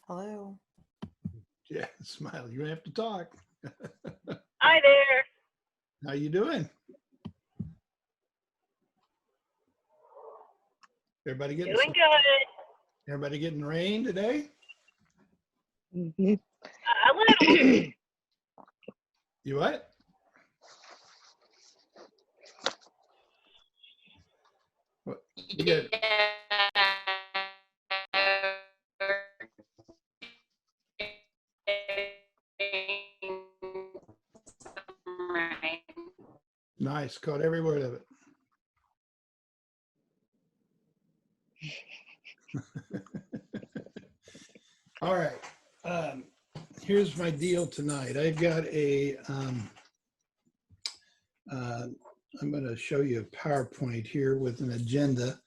Hello. Yeah, Smile, you have to talk. Hi there. How you doing? Everybody getting Doing good. everybody getting rain today? Mhm. A little. You what? What? You get nice, caught every word of it. All right. Here's my deal tonight. I've got I'm going to show you a PowerPoint here with an agenda,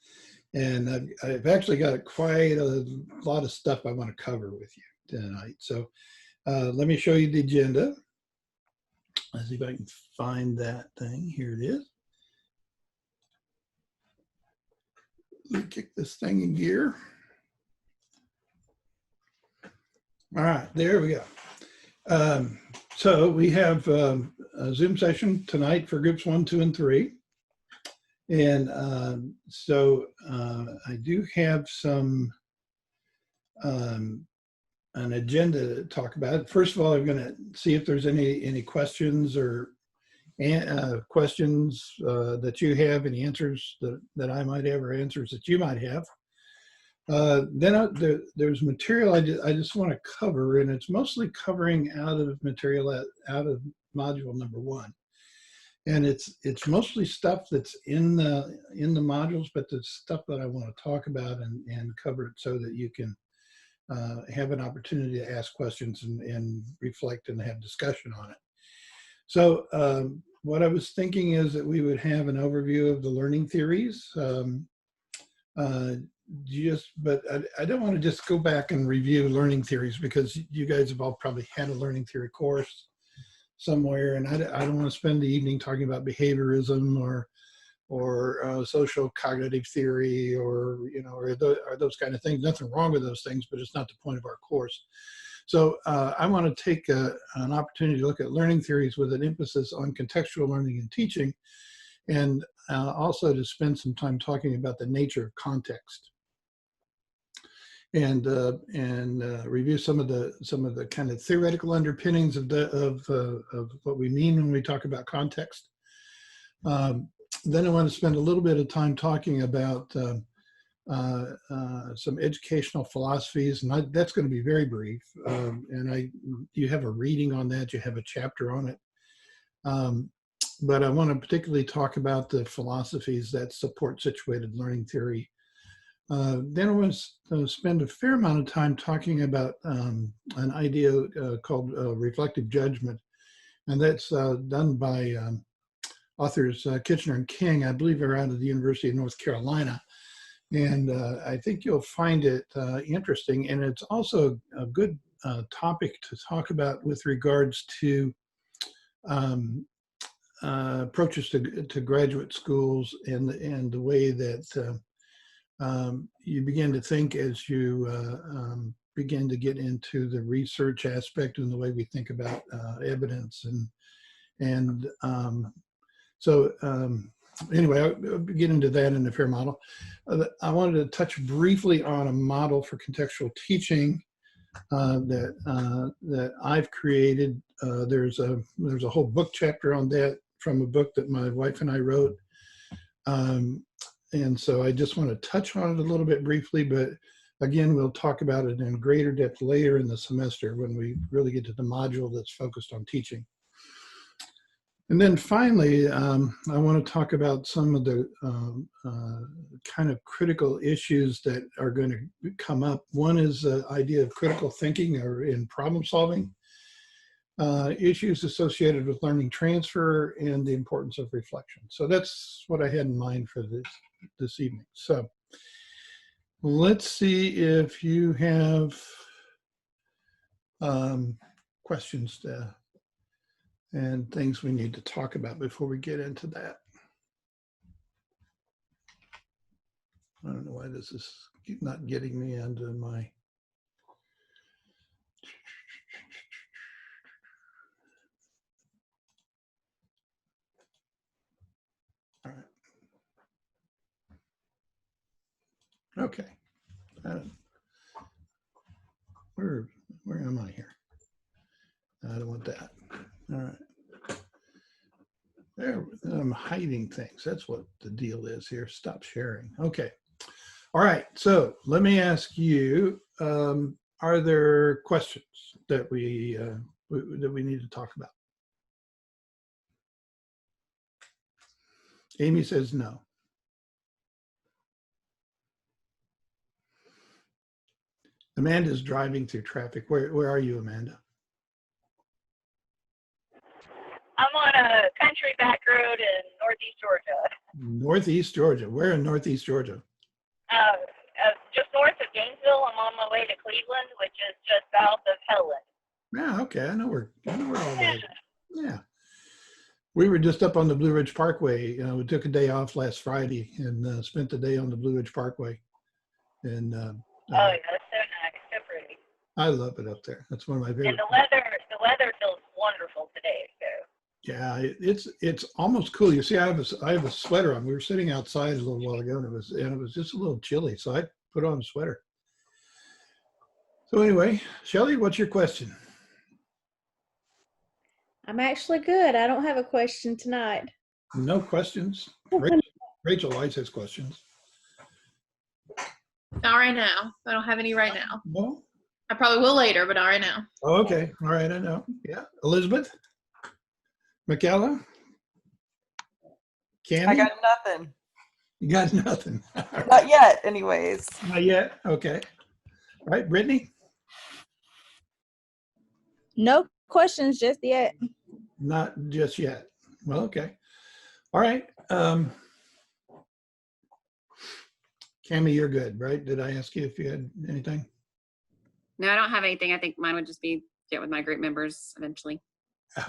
and I've actually got quite a lot of stuff I want to cover with you tonight. So let me show you the agenda. Let's see if I can find that thing. Here it is. Let me kick this thing in gear. All right, there we go. So we have a Zoom session tonight for groups 1, 2, and 3. And I do have some an agenda to talk about. First of all, I'm going to see if there's any questions or questions that you have, any answers that I might have, or answers that you might have. Then there's material I just want to cover, and it's mostly covering out of material out of module number 1. And it's mostly stuff that's in the modules, but the stuff that I want to talk about and cover it so that you can have an opportunity to ask questions and reflect and have discussion on it. So what I was thinking is that we would have an overview of the learning theories. But I don't want to just go back and review learning theories, because you guys have all probably had a learning theory course somewhere, and I don't want to spend the evening talking about behaviorism or social cognitive theory or those kind of things. Nothing wrong with those things, but it's not the point of our course. So I want to take an opportunity to look at learning theories with an emphasis on contextual learning and teaching, and also to spend some time talking about the nature of context, and review some of the kind of theoretical underpinnings of what we mean when we talk about context. Then I want to spend a little bit of time talking about some educational philosophies, and that's going to be very brief. You have a reading on that, you have a chapter on it. But I want to particularly talk about the philosophies that support situated learning theory. Then I want to spend a fair amount of time talking about an idea called reflective judgment, and that's done by authors Kitchener and King. I believe they're out of the University of North Carolina, and I think you'll find it interesting, and it's also a good topic to talk about with regards to approaches to graduate schools and the way that you begin to think as you begin to get into the research aspect and the way we think about evidence. Anyway, I'll get into that in the FAIR model. I wanted to touch briefly on a model for contextual teaching that I've created. There's a whole book chapter on that from a book that my wife and I wrote. And so I just want to touch on it a little bit briefly, but again, we'll talk about it in greater depth later in the semester when we really get to the module that's focused on teaching. And then finally, I want to talk about some of the kind of critical issues that are going to come up. One is the idea of critical thinking or in problem solving, issues associated with learning transfer, and the importance of reflection. So that's what I had in mind for this evening. So let's see if you have questions and things we need to talk about before we get into that. I don't know why this is not getting me into my Okay. Uh, where am I here? I don't want that. All right. There, I'm hiding things. That's what the deal is here. Stop sharing. Okay. All right. So let me ask you, are there questions that we need to talk about? Amy says no. Amanda's driving through traffic. Where are you, Amanda? I'm on a country back road in Northeast Georgia, Northeast Georgia. Where in Northeast Georgia? just north of Gainesville. I'm on my way to Cleveland, which is just south of Helen. Yeah, okay. I know where all that is. Yeah. We were just up on the Blue Ridge Parkway. We took a day off last Friday and spent the day on the Blue Ridge Parkway. And Oh yeah, that's so nice, so pretty. I love it up there. That's one of my favorite. And the weather feels wonderful today. So Yeah, it's almost cool. You see, I have a sweater on. We were sitting outside a little while ago, and it was just a little chilly, so I put on a sweater. So anyway, Shelley, what's your question? I'm actually good. I don't have a question tonight. No questions. Rachel always has questions. Not right now. I don't have any right now. No. I probably will later, but not right now. Oh, okay. All right. I know. Yeah. Elizabeth, Michaela, Candy. I got nothing. You got nothing. Not yet, anyways. Not yet. Okay. All right, Brittany. No questions just yet. Not just yet. Well, okay. All right. Cammie, you're good, right? Did I ask you if you had anything? No, I don't have anything. I think mine would just be get with my group members eventually.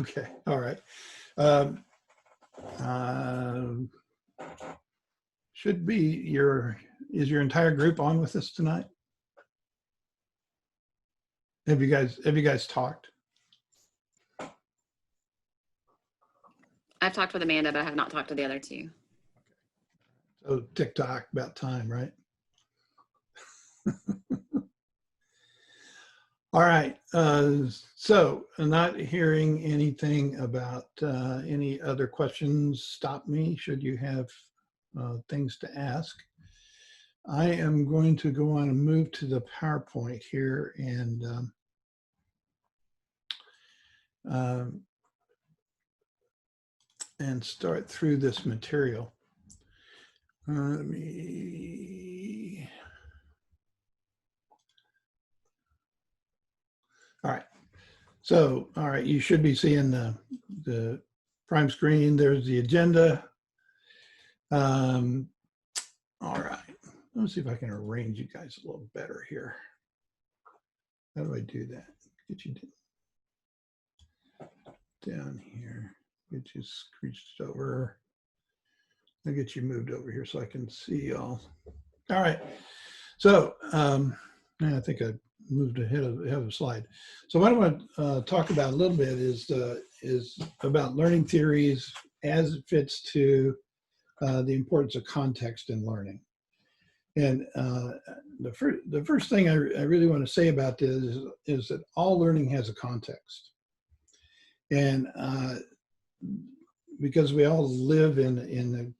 Okay. All right. Should be is your entire group on with us tonight? Have you guys talked? I've talked with Amanda, but I have not talked to the other two. So TikTok, about time, right? All right. So not hearing anything about any other questions, stop me should you have things to ask. I am going to go on and move to the PowerPoint here and start through this material. Let me. All right. So, all right, you should be seeing the prime screen. There's the agenda. All right. Let's see if I can arrange you guys a little better here. How do I do that? Get you down here. Get you screeched over. I'll get you moved over here so I can see y'all. All right. So I think I moved ahead of a slide. So what I want to talk about a little bit is about learning theories as it fits to the importance of context in learning. And the first thing I really want to say about this is that all learning has a context. And because we all live in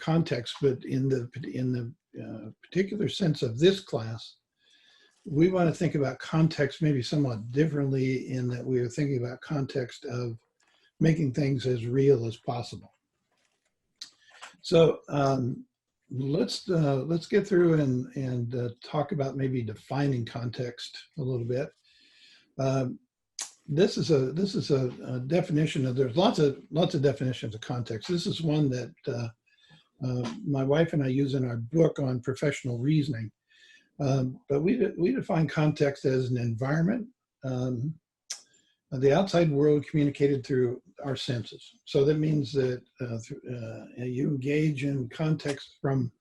context, but in the particular sense of this class, we want to think about context maybe somewhat differently in that we are thinking about context of making things as real as possible. So let's get through and talk about maybe defining context a little bit. This is a definition of, there's lots of definitions of context. This is one that my wife and I use in our book on professional reasoning. But we define context as an environment, the outside world communicated through our senses. So that means that you engage in context from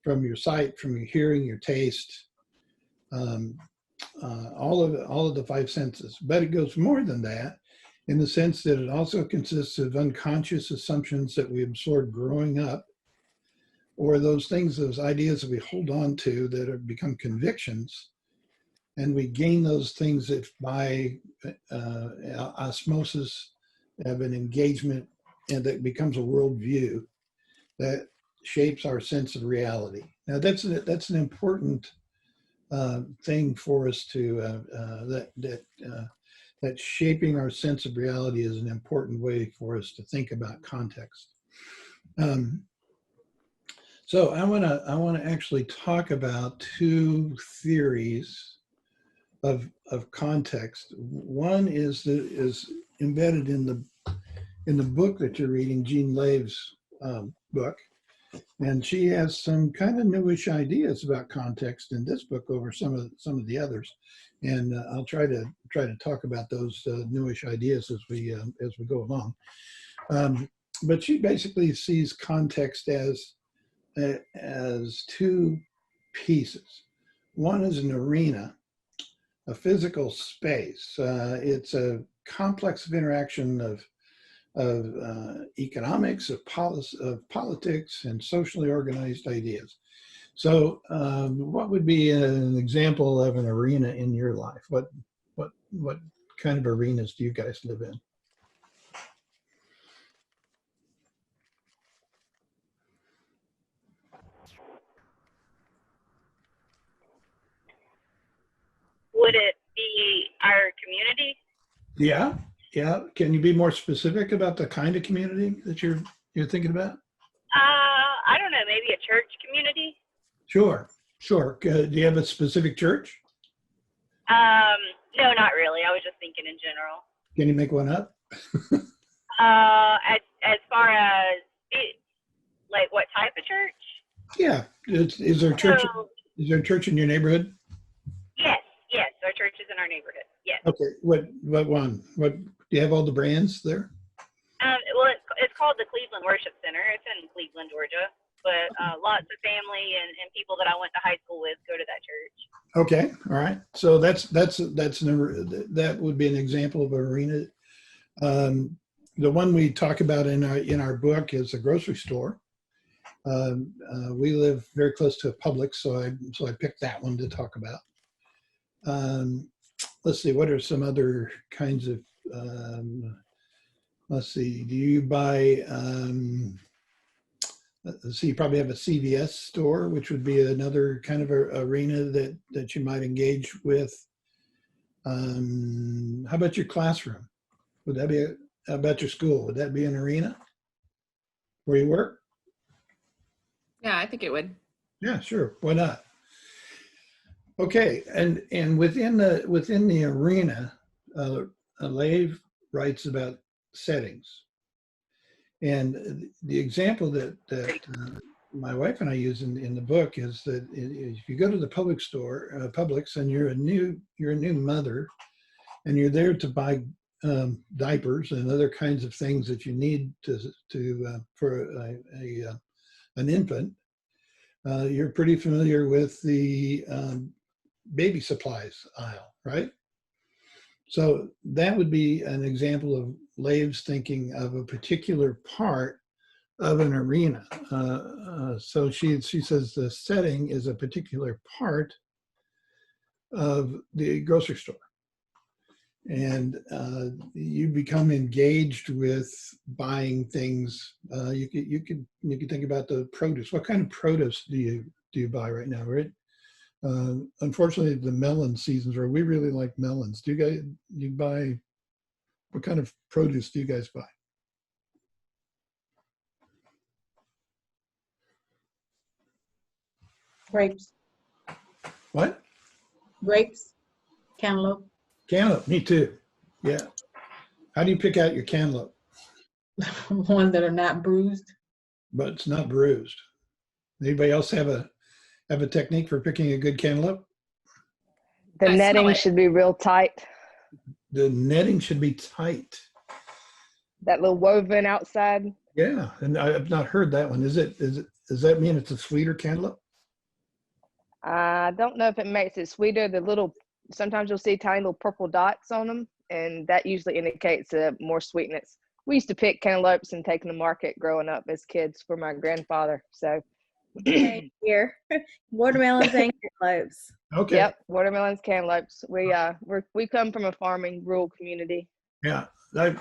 your sight, from your hearing, your taste, all of the five senses. But it goes more than that, in the sense that it also consists of unconscious assumptions that we absorb growing up, or those things, those ideas that we hold on to that have become convictions, and we gain those things that by osmosis of an engagement, and that becomes a worldview that shapes our sense of reality. Now that's an important thing for us to that shaping our sense of reality is an important way for us to think about context. So I want to actually talk about two theories of context. One is embedded in the book that you're reading, Jean Lave's book, and she has some kind of newish ideas about context in this book over some of the others, and I'll try to talk about those newish ideas as we go along. But she basically sees context as two pieces. One is an arena, a physical space. It's a complex of interaction of economics, of politics, and socially organized ideas. So, what would be an example of an arena in your life? What kind of arenas do you guys live in? Would it be our community? Yeah. Can you be more specific about the kind of community that you're thinking about? I don't know, maybe a church community? Sure. Do you have a specific church? No, not really. I was just thinking in general. Can you make one up? As far as like what type of church? Yeah. Is there a church? So, Is there a church in your neighborhood? yes, our church is in our neighborhood. Yes. Okay. What one? What do you have all the brands there? Well, it's called the Cleveland Worship Center. It's in Cleveland, Georgia. But lots of family and people that I went to high school with go to that church. Okay. All right. So that would be an example of an arena. The one we talk about in our book is a grocery store. We live very close to a Publix, so I picked that one to talk about. Let's see, what are some other kinds of, let's see, do you buy, let's see, you probably have a CVS store, which would be another kind of arena that you might engage with. How about your classroom? Would that be, how about your school? Would that be an arena where you work? Yeah, I think it would. Yeah, sure. Why not? Okay, and within the arena, Lave writes about settings, and the example that my wife and I use in the book is that if you go to the Publix, and you're a new mother, and you're there to buy diapers and other kinds of things that you need for an infant, you're pretty familiar with the baby supplies aisle, right? So that would be an example of Lave's thinking of a particular part of an arena. So she says the setting is a particular part of the grocery store. And you become engaged with buying things. You could think about the produce. What kind of produce do you buy right now, right? Unfortunately, the melon seasons where we really like melons. You buy, what kind of produce do you guys buy? Grapes. What? Grapes. Cantaloupe. Cantaloupe, me too. Yeah. How do you pick out your cantaloupe? One that are not bruised. But it's not bruised. Anybody else have a technique for picking a good cantaloupe? The I smell netting it. should be real tight. The netting should be tight. That little woven outside. Yeah, and I've not heard that one. Does that mean it's a sweeter cantaloupe? I don't know if it makes it sweeter. Sometimes you'll see tiny little purple dots on them, and that usually indicates more sweetness. We used to pick cantaloupes and take them to market growing up as kids for my grandfather. So Same here. Watermelons and cantaloupes. Okay. Yep, watermelons, cantaloupes. We come from a farming rural community. Yeah, I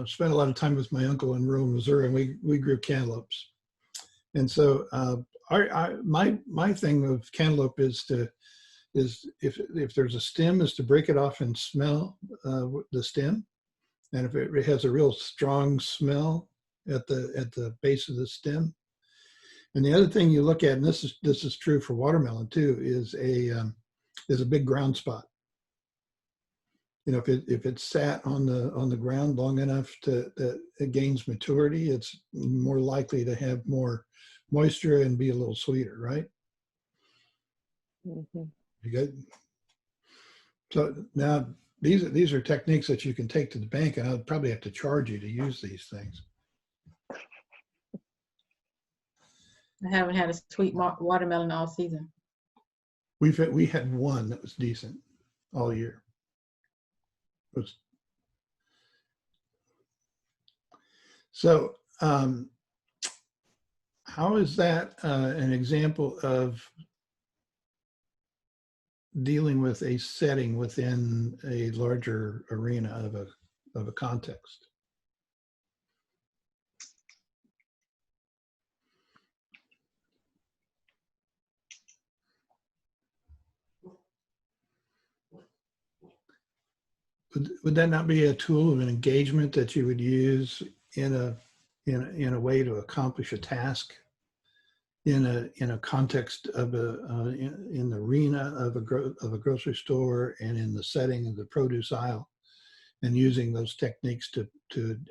spent a lot of time with my uncle in rural Missouri, and we grew cantaloupes. And so my thing of cantaloupe is if there's a stem, is to break it off and smell the stem, and if it has a real strong smell at the base of the stem. And the other thing you look at, and this is true for watermelon too, is a big ground spot. You know, if it's sat on the ground long enough that it gains maturity, it's more likely to have more moisture and be a little sweeter, right? Mhm. You good? So now these are techniques that you can take to the bank, and I'd probably have to charge you to use these things. I haven't had a sweet watermelon all season. We had one that was decent all year. It was, so how is that an example of dealing with a setting within a larger arena of a context? Would that not be a tool of an engagement that you would use in a way to accomplish a task in a context of in the arena of a grocery store and in the setting of the produce aisle, and using those techniques to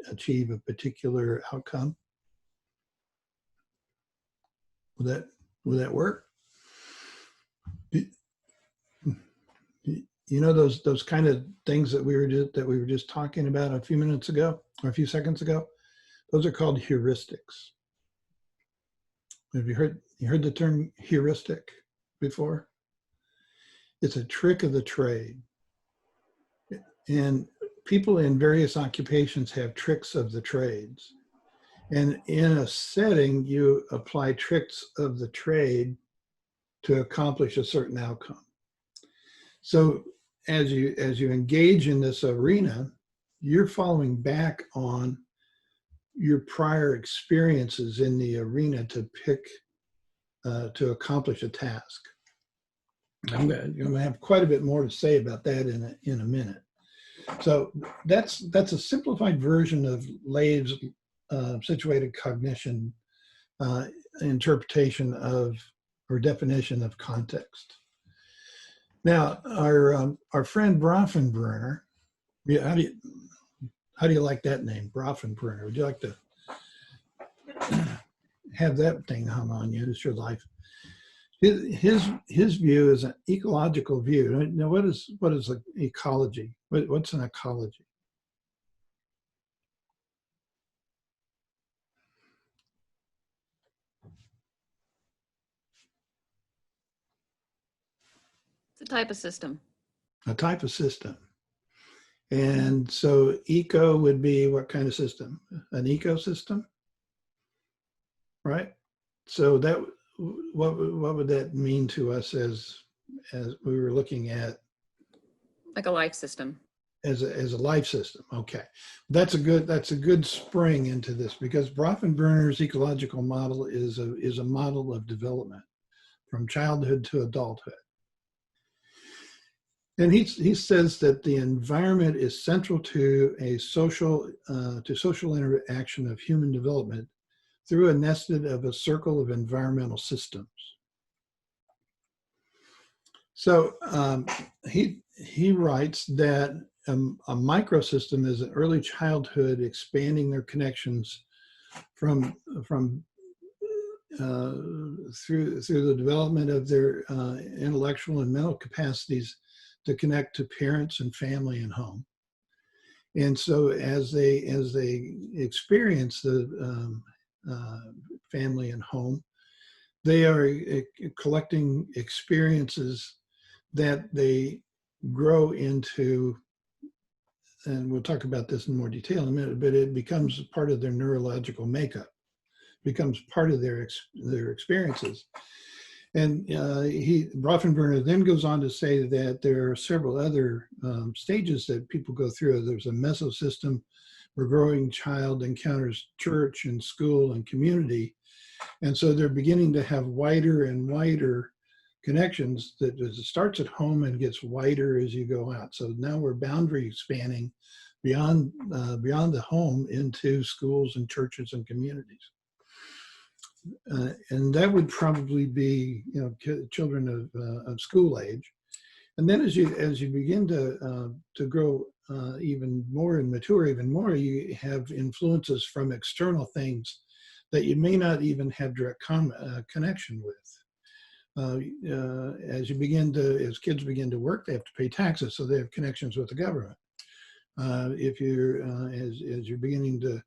achieve a particular outcome? Would that work? You know, those kind of things that we were just talking about a few minutes ago or a few seconds ago, those are called heuristics. Have you heard the term heuristic before? It's a trick of the trade. And people in various occupations have tricks of the trades. And in a setting, you apply tricks of the trade to accomplish a certain outcome. So as you engage in this arena, you're following back on your prior experiences in the arena to accomplish a task. I'm going to have quite a bit more to say about that in a minute. So that's a simplified version of Lave's situated cognition interpretation of or definition of context. Now, our friend Bronfenbrenner, how do you like that name, Bronfenbrenner? Would you like to have that thing hung on you? It's your life. His view is an ecological view. Now, what is like ecology? What's an ecology? It's a type of system. A type of system. And so eco would be what kind of system? An ecosystem, right? So that what would that mean to us as we were looking at Like a life system. as a life system? Okay, that's a good spring into this, because Bronfenbrenner's ecological model is a model of development from childhood to adulthood. And he says that the environment is central to social interaction of human development through a nested of a circle of environmental systems. So he writes that a microsystem is an early childhood expanding their connections from through the development of their intellectual and mental capacities to connect to parents and family and home. And so as they experience the family and home, they are collecting experiences that they grow into, and we'll talk about this in more detail in a minute, but it becomes part of their neurological makeup. becomes part of their experiences. And Bronfenbrenner then goes on to say that there are several other stages that people go through. There's a mesosystem where a growing child encounters church and school and community. And so they're beginning to have wider and wider connections that it starts at home and gets wider as you go out. So now we're boundary spanning beyond the home into schools and churches and communities. And that would probably be, children of school age. And then as you begin to grow even more and mature even more, you have influences from external things that you may not even have direct connection with. As kids begin to work, they have to pay taxes, so they have connections with the government. If you're as you're beginning to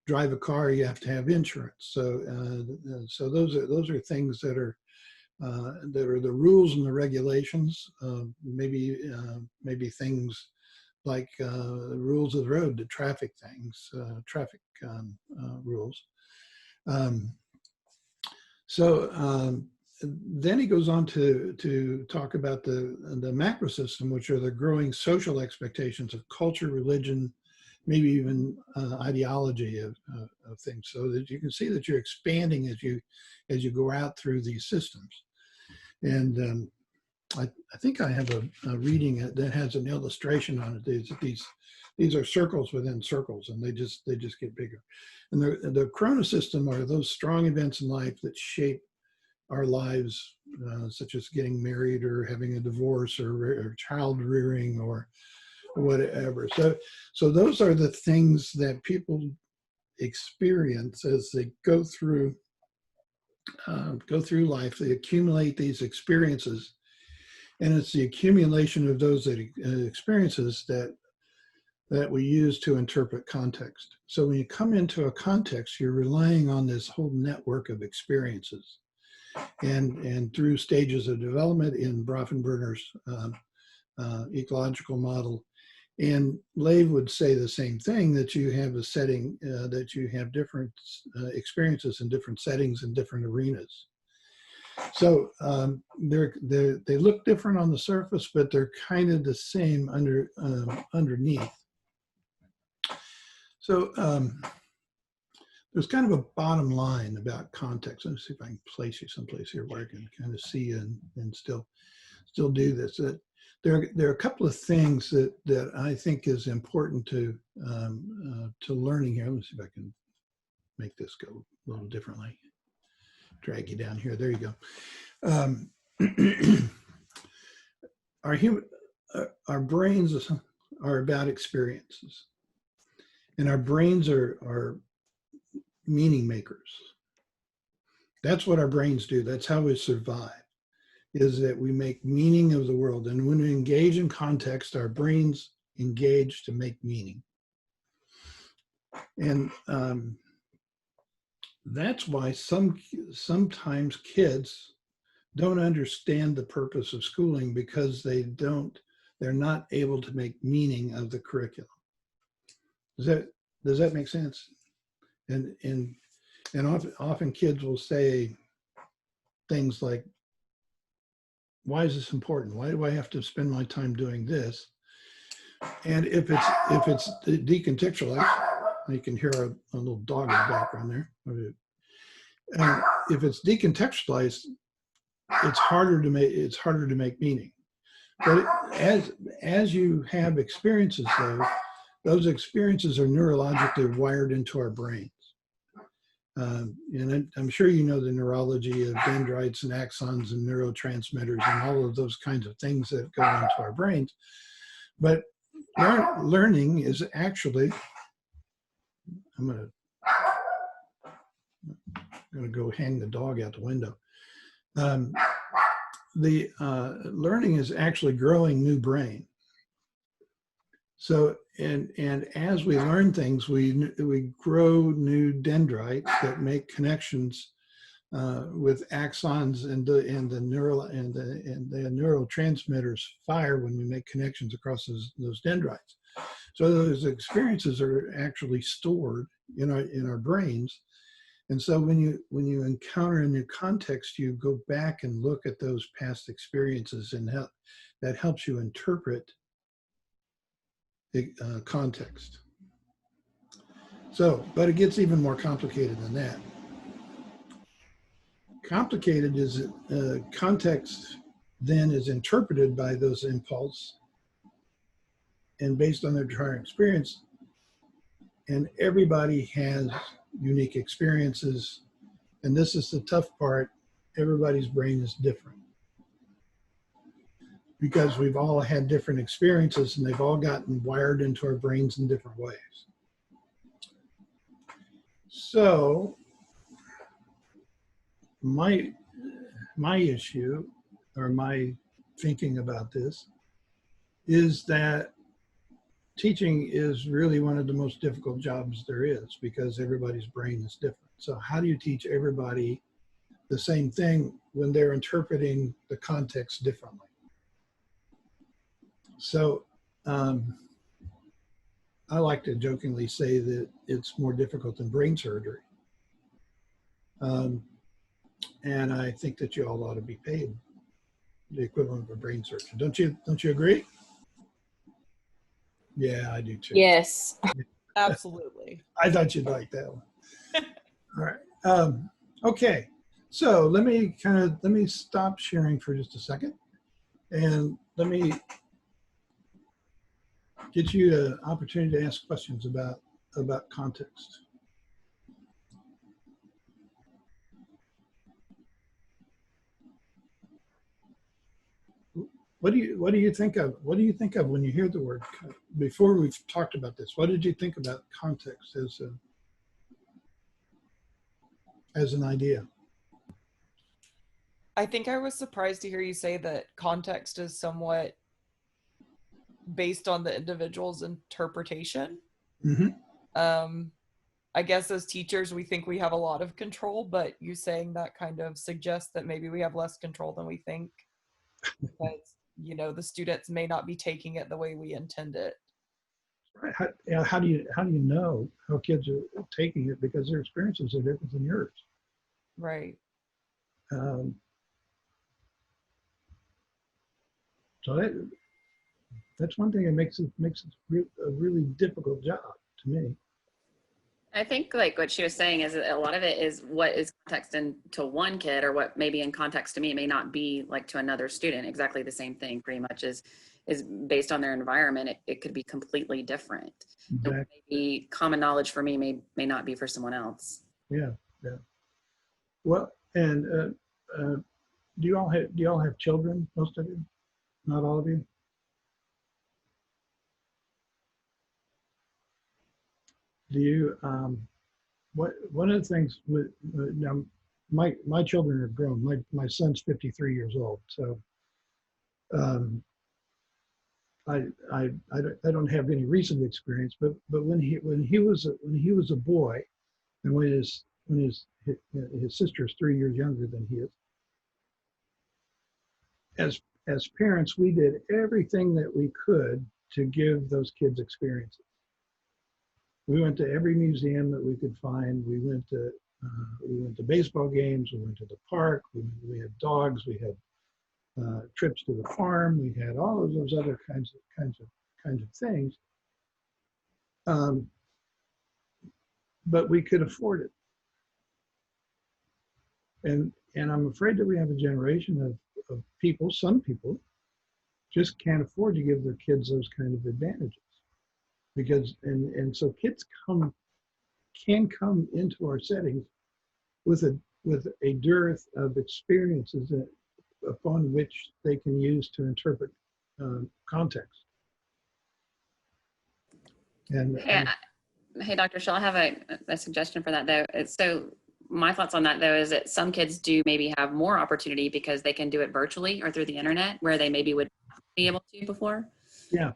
drive a car, you have to have insurance. So those are things that are the rules and the regulations. Maybe things like rules of the road, the traffic things, traffic rules. Then he goes on to talk about the macro system, which are the growing social expectations of culture, religion, maybe even ideology of things, so that you can see that you're expanding as you go out through these systems. And I think I have a reading that has an illustration on it. These are circles within circles, and they just get bigger. And the Corona system are those strong events in life that shape our lives, such as getting married or having a divorce or child rearing or whatever. So those are the things that people experience as they go through life. They accumulate these experiences, and it's the accumulation of those experiences that we use to interpret context. So when you come into a context, you're relying on this whole network of experiences. And through stages of development in Bronfenbrenner's ecological model, and Lev would say the same thing, that you have a setting, that you have different experiences in different settings and different arenas. So they look different on the surface, but they're kind of the same underneath. So there's kind of a bottom line about context. Let me see if I can place you someplace here where I can kind of see you and still do this. That there are a couple of things that I think is important to learning here. Let me see if I can make this go a little differently. Drag you down here. There you go. Our brains are about experiences, and our brains are meaning makers. That's what our brains do. That's how we survive, is that we make meaning of the world. And when we engage in context, our brains engage to make meaning. And that's why sometimes kids don't understand the purpose of schooling, because they're not able to make meaning of the curriculum. Does that make sense? And often kids will say things like, why is this important? Why do I have to spend my time doing this? And if it's decontextualized, you can hear a little dog in the background there. If it's decontextualized, it's harder to make meaning. But as you have experiences, though, those experiences are neurologically wired into our brains. And I'm sure you know the neurology of dendrites and axons and neurotransmitters and all of those kinds of things that go into our brains. But learning is actually, I'm gonna go hang the dog out the window. The learning is actually growing new brain. So, and as we learn things, we grow new dendrites that make connections with axons, and the neurotransmitters fire when we make connections across those dendrites. So those experiences are actually stored in our brains, And so when you encounter a new context, you go back and look at those past experiences, and that helps you interpret the context. So, but it gets even more complicated than that. Complicated is context then is interpreted by those impulse and based on their prior experience. And everybody has unique experiences. And this is the tough part. Everybody's brain is different because we've all had different experiences and they've all gotten wired into our brains in different ways. So my issue or my thinking about this is that teaching is really one of the most difficult jobs there is because everybody's brain is different. So how do you teach everybody the same thing when they're interpreting the context differently? So I like to jokingly say that it's more difficult than brain surgery. And I think that you all ought to be paid the equivalent of a brain surgeon. Don't you agree? Yeah, I do too. Yes. Absolutely. I thought you'd like that one. All right. Okay. So let me stop sharing for just a second, and let me get you an opportunity to ask questions about context. What do you think of? What do you think of when you hear the word? Before we've talked about this, what did you think about context as an idea? I think I was surprised to hear you say that context is somewhat based on the individual's interpretation. Mm-hmm. I guess as teachers, we think we have a lot of control, but you saying that kind of suggests that maybe we have less control than we think because, the students may not be taking it the way we intend it. Right. How do you know how kids are taking it because their experiences are different than yours? Right. So that's one thing that makes it a really difficult job to me. I think like what she was saying is that a lot of it is what is context to one kid or what maybe in context to me may not be like to another student. Exactly the same thing pretty much is based on their environment. It could be completely different. Exactly. Maybe common knowledge for me may not be for someone else. Yeah. Well, and do you all have children? Most of you? Not all of you? Do you, one of the things with, now my children are grown. My son's 53 years old. So I don't have any recent experience, but when he was a boy, and when his sister is 3 years younger than he is, as parents, we did everything that we could to give those kids experiences. We went to every museum that we could find. We went to baseball games. We went to the park. We had dogs. We had trips to the farm. We had all of those other kinds of things. But we could afford it. And I'm afraid that we have a generation of people. Some people just can't afford to give their kids those kind of advantages. Because so kids can come into our settings with a dearth of experiences upon which they can use to interpret context. And hey, Dr. Shaw, I have a suggestion for that though. So my thoughts on that though is that some kids do maybe have more opportunity because they can do it virtually or through the internet where they maybe would be able to before. Yeah.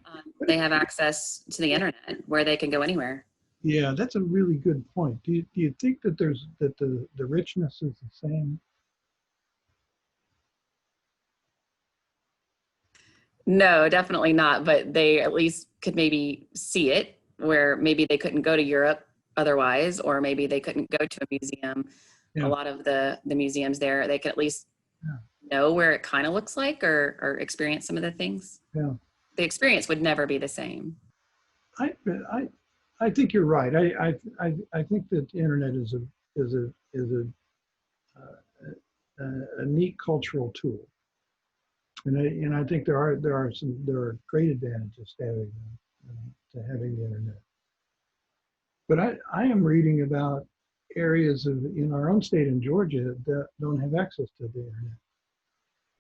They have access to the internet where they can go anywhere. Yeah, that's a really good point. Do you think that the richness is the same? No, definitely not. But they at least could maybe see it where maybe they couldn't go to Europe otherwise, or maybe they couldn't go to a museum. Yeah. A lot of the museums there, they could at least know where it kind of looks like, or experience some of the things. Yeah. The experience would never be the same. I think you're right. I think that the internet is a neat cultural tool, and I think there are great advantages to having the internet. But I am reading about areas in our own state in Georgia that don't have access to the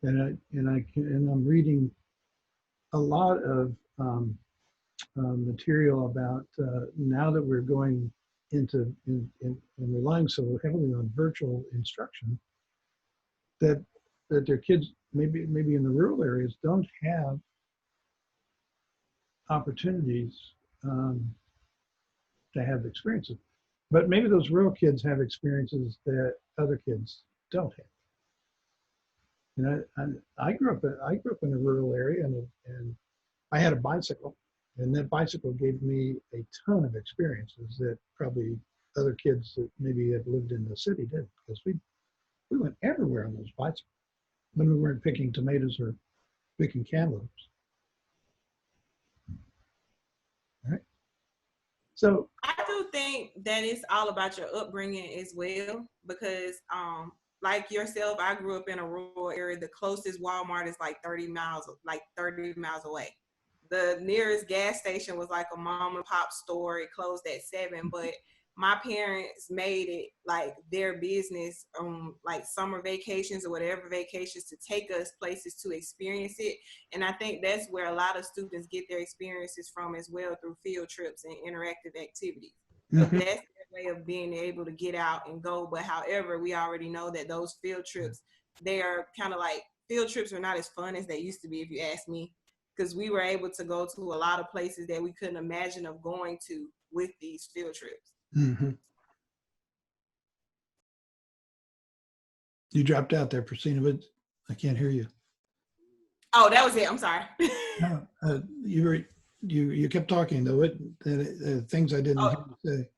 internet, and I'm reading a lot of material about now that we're going into and relying so heavily on virtual instruction, that their kids maybe in the rural areas don't have opportunities to have experiences. But maybe those rural kids have experiences that other kids don't have. And I grew up in a rural area, and I had a bicycle, and that bicycle gave me a ton of experiences that probably other kids that maybe have lived in the city did, because we went everywhere on those bicycles when we weren't picking tomatoes or picking cantaloupes. All right. So I do think that it's all about your upbringing as well, because like yourself, I grew up in a rural area. The closest Walmart is like 30 miles away. The nearest gas station was like a mom and pop store. It closed at 7, but my parents made it like their business like summer vacations or whatever vacations to take us places to experience it. And I think that's where a lot of students get their experiences from as well, through field trips and interactive activities. So that's their way of being able to get out and go. But however, we already know that those field trips, they are kind of like, field trips are not as fun as they used to be, if you ask me, because we were able to go to a lot of places that we couldn't imagine of going to with these field trips. Mm-hmm. You dropped out there, Priscilla, but I can't hear you. Oh, that was it. I'm sorry. No, you kept talking though. Things I didn't hear you say.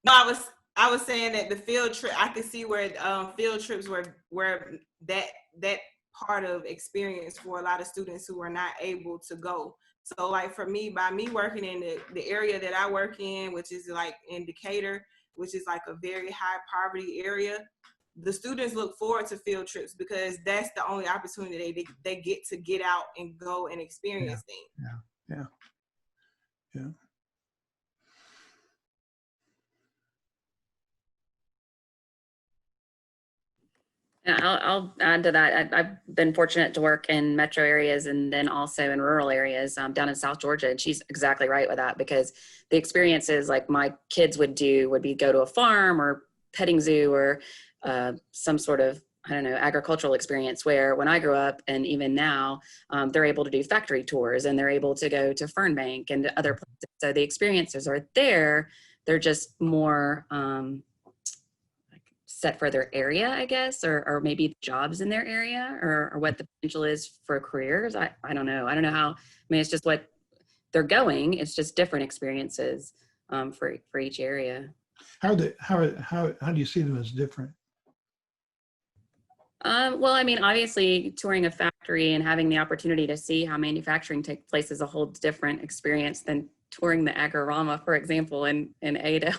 No, I was saying that the field trip, I could see where field trips were that part of experience for a lot of students who are not able to go. So like for me, by me working in the area that I work in, which is like in Decatur, which is like a very high poverty area, the students look forward to field trips because that's the only opportunity they get to get out and go and experience things. Yeah. Yeah, I'll add to that. I've been fortunate to work in metro areas and then also in rural areas down in South Georgia. And she's exactly right with that, because the experiences like my kids would be go to a farm or petting zoo or some sort of, I don't know, agricultural experience, where when I grew up and even now, they're able to do factory tours and they're able to go to Fernbank and to other places. So the experiences are there. They're just more set for their area, I guess, or maybe jobs in their area, or what the potential is for careers. I don't know. I don't know how. I mean, it's just what they're going. It's just different experiences for each area. How do you see them as different? Well, I mean, obviously, touring a factory and having the opportunity to see how manufacturing takes place is a whole different experience than touring the Agorama, for example, in Ada.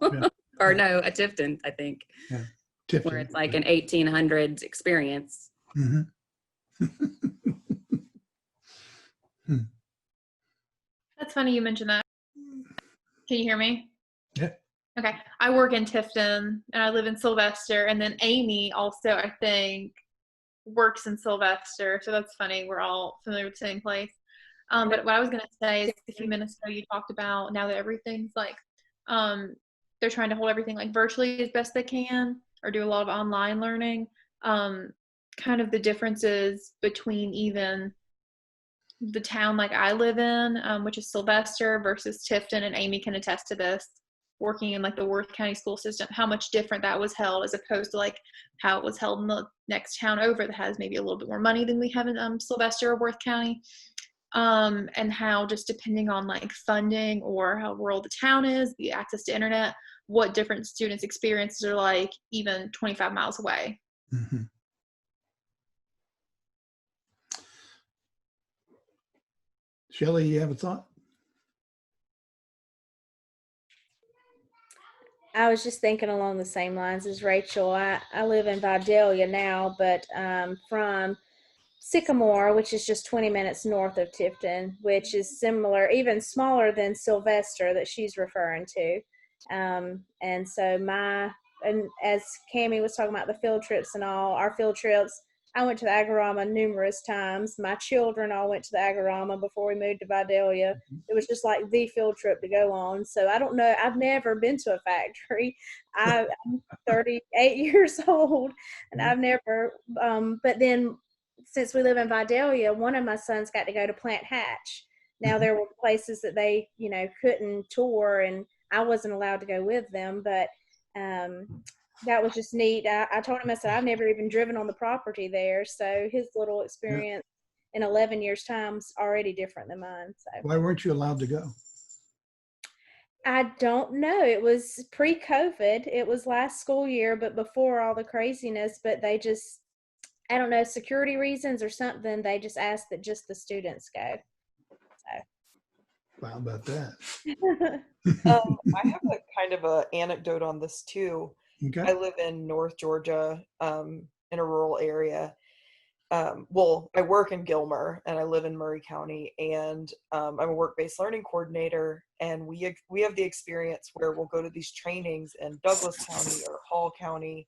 Yeah. Or no, at Tifton, I think. Yeah. Tifton, where it's like an 1800s experience. Mm-hmm. That's funny you mentioned that. Can you hear me? Yeah. Okay. I work in Tifton and I live in Sylvester, and then Amy also, I think, works in Sylvester. So that's funny. We're all familiar with the same place. But what I was going to say is a few minutes ago, you talked about now that everything's like, they're trying to hold everything like virtually as best they can, or do a lot of online learning. Kind of the differences between even the town like I live in, which is Sylvester, versus Tifton, and Amy can attest to this, working in like the Worth County school system, how much different that was held as opposed to like how it was held in the next town over that has maybe a little bit more money than we have in Sylvester or Worth County. and how just depending on like funding or how rural the town is, the access to internet, what different students' experiences are like even 25 miles away. Mm-hmm. Shelley, you have a thought? I was just thinking along the same lines as Rachel. I live in Vidalia now, but from Sycamore, which is just 20 minutes north of Tifton, which is similar, even smaller than Sylvester that she's referring to. And so and as Cammie was talking about the field trips and all, our field trips, I went to the Agorama numerous times. My children all went to the Agorama before we moved to Vidalia. It was just like the field trip to go on. So I don't know. I've never been to a factory. I'm 38 years old, and I've never. But then, since we live in Vidalia, one of my sons got to go to Plant Hatch. Now there were places that they, couldn't tour, and I wasn't allowed to go with them. But that was just neat. I told him, I said, I've never even driven on the property there. So his little experience in 11 years' time is already different than mine. So Why weren't you allowed to go? I don't know. It was pre-COVID. It was last school year, but before all the craziness. But they just, I don't know, security reasons or something. They just asked that just the students go. How about that? I have a kind of a anecdote on this too. Okay. I live in North Georgia, in a rural area. Well, I work in Gilmer and I live in Murray County, and I'm a work-based learning coordinator, and we have the experience where we'll go to these trainings in Douglas County or Hall County,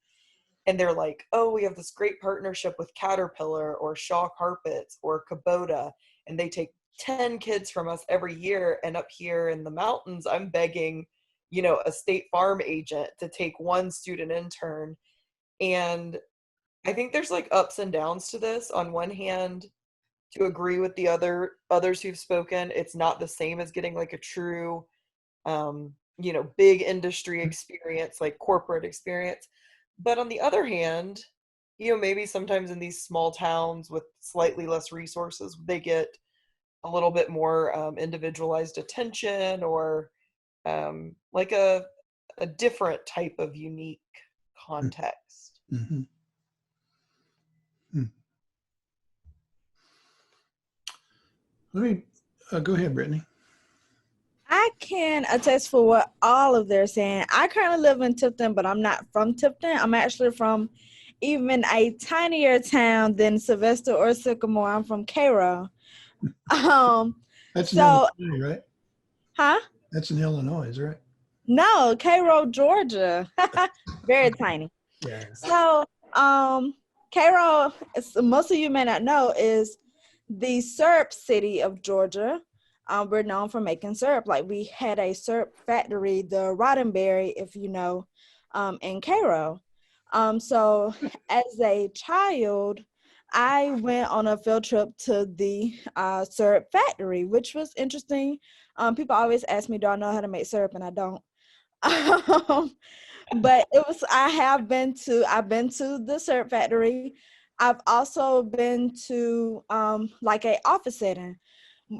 and they're like, oh, we have this great partnership with Caterpillar or Shaw Carpets or Kubota, and they take 10 kids from us every year. And up here in the mountains, I'm begging, a State Farm agent to take one student intern. And I think there's like ups and downs to this. On one hand, to agree with the others who've spoken, it's not the same as getting like a true, big industry experience, like corporate experience. But on the other hand, maybe sometimes in these small towns with slightly less resources, they get a little bit more individualized attention, or like a different type of unique context. Mm-hmm. Hmm. Let me go ahead, Brittany. I can attest for what all of they're saying. I currently live in Tifton, but I'm not from Tifton. I'm actually from even a tinier town than Sylvester or Sycamore. I'm from Cairo. That's so, in Illinois, right? Huh? That's in Illinois, right? No, Cairo, Georgia. Very tiny. Yeah. So, Cairo, most of you may not know, is the syrup city of Georgia. We're known for making syrup. Like, we had a syrup factory, the Roddenberry, if you know, in Cairo. So as a child, I went on a field trip to the syrup factory, which was interesting. People always ask me, do I know how to make syrup? And I don't. But I've been to the syrup factory. I've also been to like a office setting.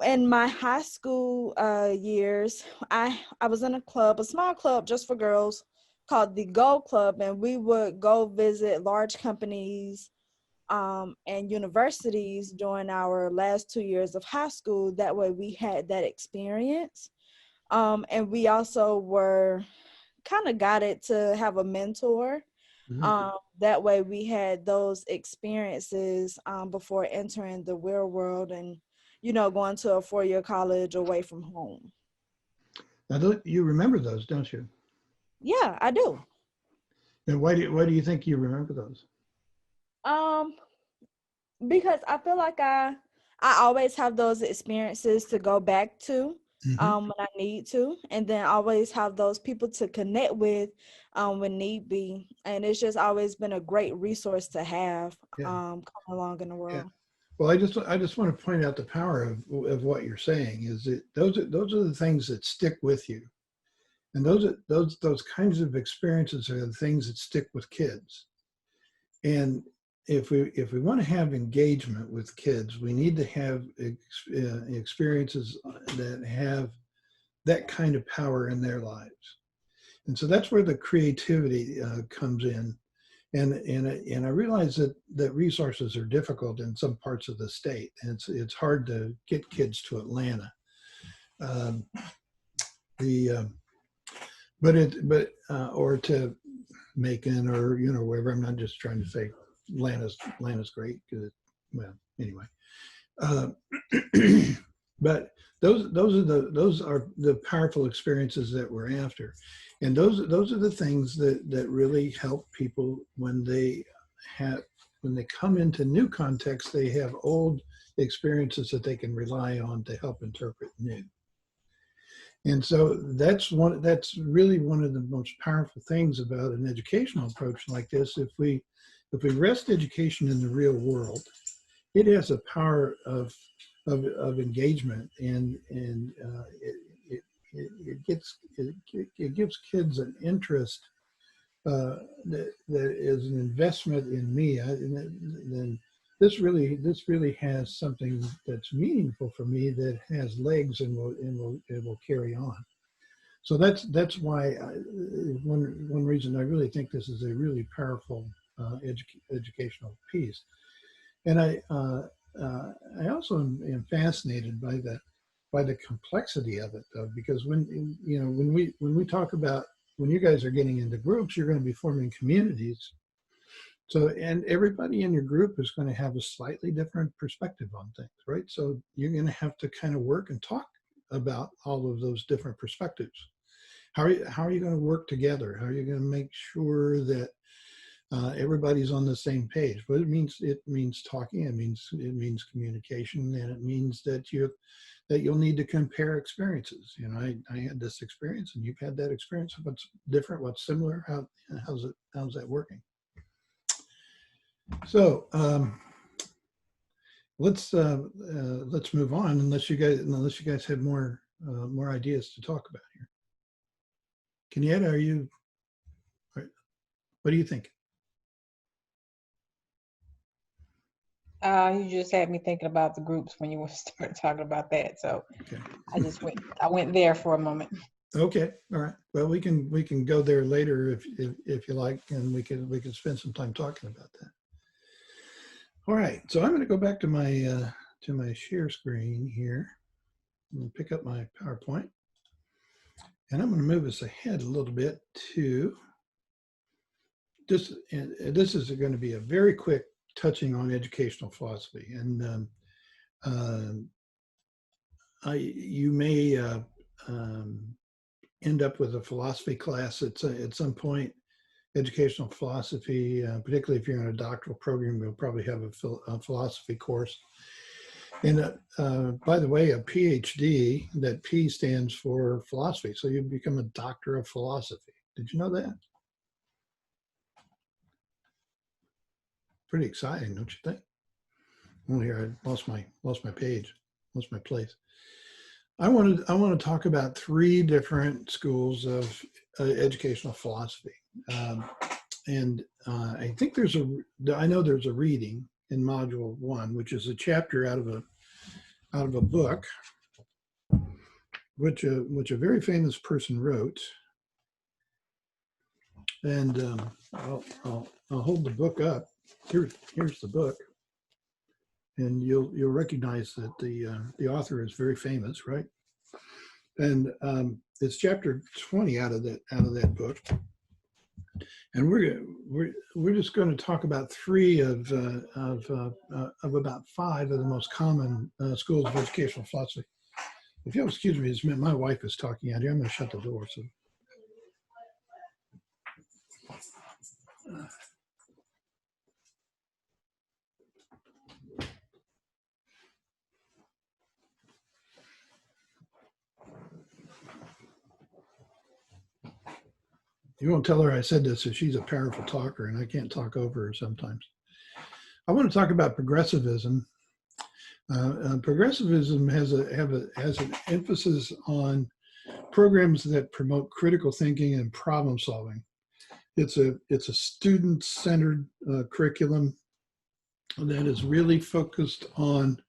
In my high school years, I was in a small club just for girls called the Gold Club, and we would go visit large companies and universities during our last 2 years of high school. That way we had that experience. And we also were kind of guided to have a mentor. Mm-hmm. That way we had those experiences before entering the real world and, going to a 4-year college away from home. Now, you remember those, don't you? Yeah, I do. And why do you think you remember those? Because I feel like I always have those experiences to go back to when I need to, and then always have those people to connect with when need be. And it's just always been a great resource to have come along in the world. Yeah. Well, I just want to point out the power of what you're saying is that those are the things that stick with you. And those kinds of experiences are the things that stick with kids. And if we want to have engagement with kids, we need to have experiences that have that kind of power in their lives. And so that's where the creativity comes in. And I realize that resources are difficult in some parts of the state. And it's hard to get kids to Atlanta. Or to Macon, or wherever. I'm not just trying to say Atlanta's great, because well, anyway. But those are the powerful experiences that we're after, and those are the things that really help people when they come into new contexts. They have old experiences that they can rely on to help interpret new. And so that's really one of the most powerful things about an educational approach like this. If we rest education in the real world, it has a power of engagement, and it gives kids an interest that is an investment in me. Then this really has something that's meaningful for me, that has legs and will carry on. So that's why one reason I really think this is a really powerful educational piece. And I also am fascinated by the complexity of it, though, because when we talk about, when you guys are getting into groups, you're going to be forming communities. So, and everybody in your group is going to have a slightly different perspective on things, right? So you're going to have to kind of work and talk about all of those different perspectives. How are you going to work together? How are you going to make sure that everybody's on the same page? But it means talking. It means communication, and it means that you'll need to compare experiences. I had this experience, and you've had that experience. What's different? What's similar? How's that working? So let's move on, unless you guys have more ideas to talk about here. Kenyatta, what do you think? You just had me thinking about the groups when you were starting talking about that. So okay. I went there for a moment. Okay, all right. Well, we can go there later if you like, and we can spend some time talking about that. All right, so I'm going to go back to my share screen here and pick up my PowerPoint, and I'm going to move us ahead a little bit to this. And this is going to be a very quick touching on educational philosophy, and you may end up with a philosophy class at some point. Educational philosophy, particularly if you're in a doctoral program, you'll probably have a philosophy course. And by the way, a PhD, that P stands for philosophy. So you become a doctor of philosophy. Did you know that? Pretty exciting, don't you think? Oh, here I lost my page, lost my place. I want to talk about 3 different schools of educational philosophy. And I think I know there's a reading in module 1, which is a chapter out of a book, which a very famous person wrote. And I'll hold the book up. Here's the book, and you'll recognize that the author is very famous, right? And it's chapter 20 out of that book. And we're just going to talk about 3 of about 5 of the most common schools of educational philosophy. If you'll excuse me, it's my wife is talking out here. I'm going to shut the door. So. You won't tell her I said this, so she's a powerful talker, and I can't talk over her sometimes. I want to talk about progressivism. Progressivism has an emphasis on programs that promote critical thinking and problem solving. It's a student-centered curriculum. that is really focused on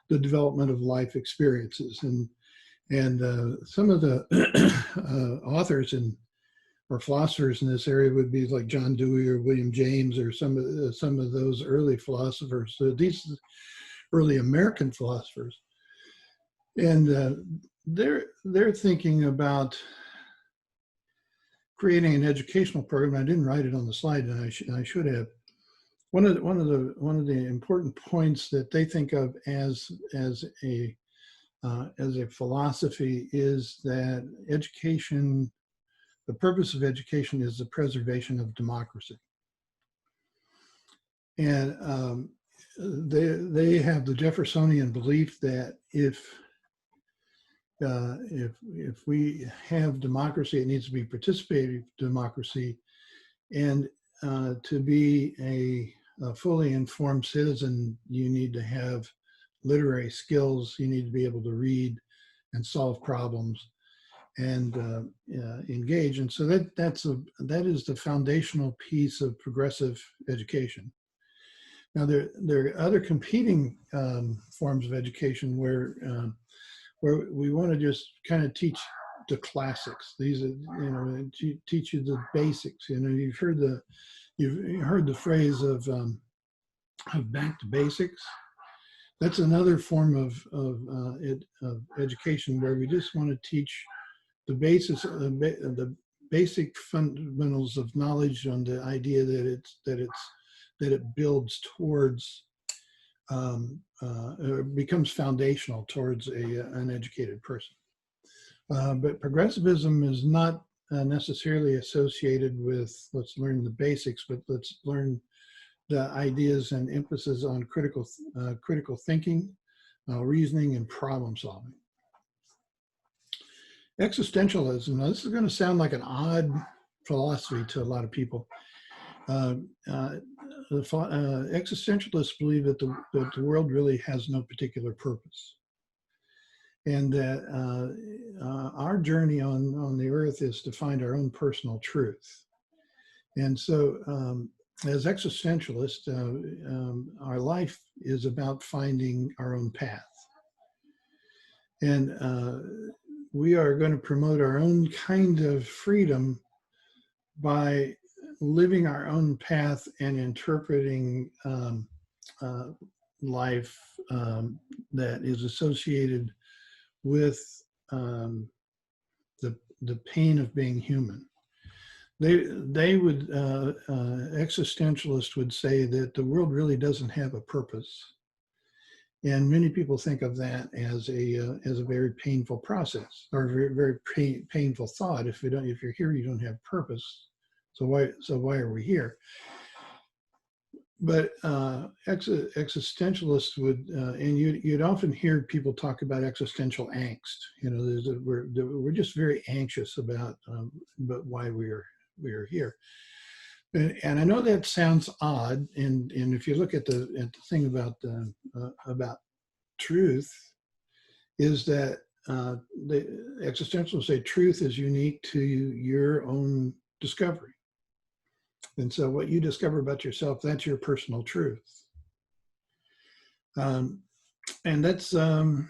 the development of life experiences. And some of the authors or philosophers in this area would be like John Dewey or William James or some of those early philosophers. So these early American philosophers, and they're thinking about creating an educational program. I didn't write it on the slide, and I should have. One of the important points that they think of as a philosophy is that education, the purpose of education is the preservation of democracy. And they have the Jeffersonian belief that if we have democracy, it needs to be participative democracy, and to be a fully informed citizen, you need to have literary skills. You need to be able to read and solve problems and engage. And so that is the foundational piece of progressive education. Now there are other competing forms of education where we want to just kind of teach the classics. These are, teach you the basics. You've heard the phrase of back to basics. That's another form of education where we just want to teach the basis, the basic fundamentals of knowledge on the idea that it builds towards, or becomes foundational towards an educated person. But progressivism is not necessarily associated with let's learn the basics, but let's learn the ideas and emphasis on critical thinking, reasoning, and problem solving. Existentialism. Now, this is going to sound like an odd philosophy to a lot of people. Existentialists believe that the world really has no particular purpose, and that our journey on the earth is to find our own personal truth. And so as existentialists, our life is about finding our own path. And we are going to promote our own kind of freedom by living our own path and interpreting life that is associated with the pain of being human. They would, existentialists would say that the world really doesn't have a purpose. And many people think of that as a very painful process, or a very, very painful thought. If you're here, you don't have purpose. So why are we here? But existentialists would, and you'd often hear people talk about existential angst. We're just very anxious about why we are here. And I know that sounds odd. And if you look at the thing about truth, is that the existentialists say truth is unique to your own discovery. And so what you discover about yourself, that's your personal truth. And that's that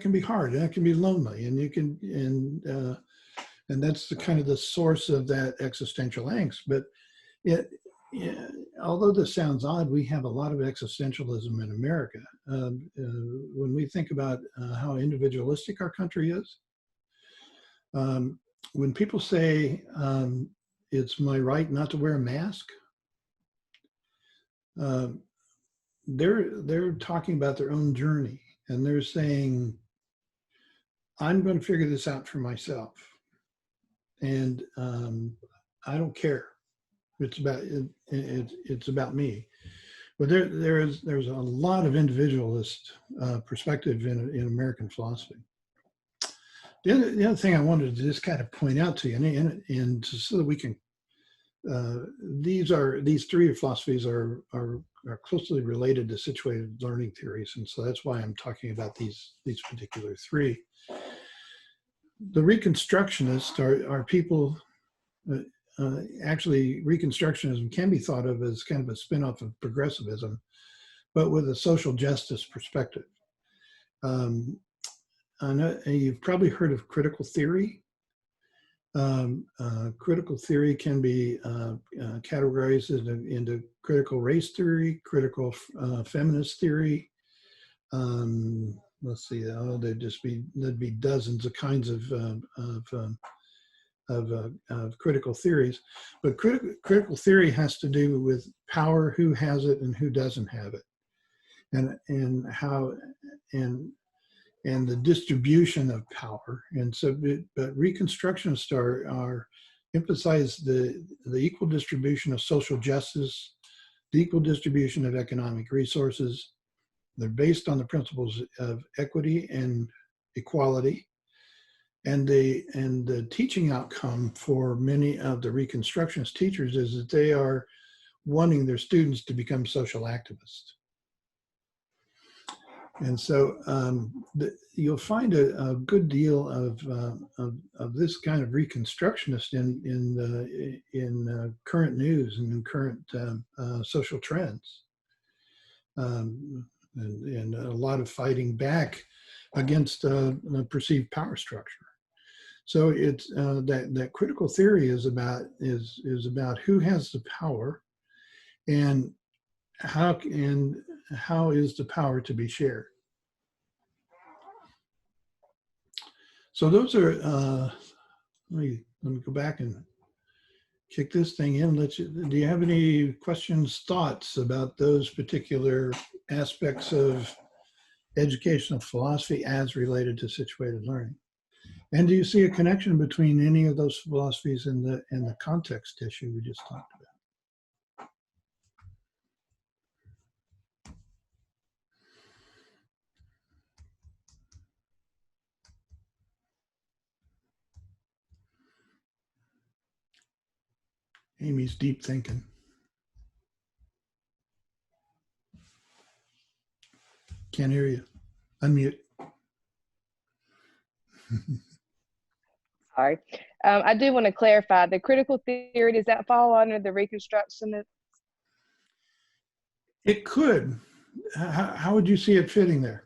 can be hard. That can be lonely, and that's the kind of the source of that existential angst. But although this sounds odd, we have a lot of existentialism in America. When we think about how individualistic our country is, when people say it's my right not to wear a mask, they're talking about their own journey, and they're saying, I'm going to figure this out for myself. And I don't care. It's about me. But there's a lot of individualist perspective in American philosophy. The other thing I wanted to just kind of point out to you, and so that we can, these three philosophies are closely related to situated learning theories, and so that's why I'm talking about these particular three. The Reconstructionists are people actually Reconstructionism can be thought of as kind of a spin-off of progressivism, but with a social justice perspective. I know you've probably heard of critical theory. Critical theory can be categorized into critical race theory, critical feminist theory. Let's see, there'd be dozens of kinds of critical theories, but critical theory has to do with power, who has it and who doesn't have it, and how and the distribution of power. And so, but Reconstructionists are emphasize the equal distribution of social justice, the equal distribution of economic resources. They're based on the principles of equity and equality. And the teaching outcome for many of the Reconstructionist teachers is that they are wanting their students to become social activists. And so you'll find a good deal of this kind of Reconstructionist in current news and in current social trends, and a lot of fighting back against the perceived power structure. So it's that critical theory is about who has the power, and how is the power to be shared. So those are let me go back and kick this thing in. Do you have any questions, thoughts about those particular aspects of educational philosophy as related to situated learning? And do you see a connection between any of those philosophies and the context issue we just talked about? Amy's deep thinking. Can't hear you. Unmute. Sorry. I do want to clarify the critical theory. Does that fall under the Reconstructionist? It could. How would you see it fitting there?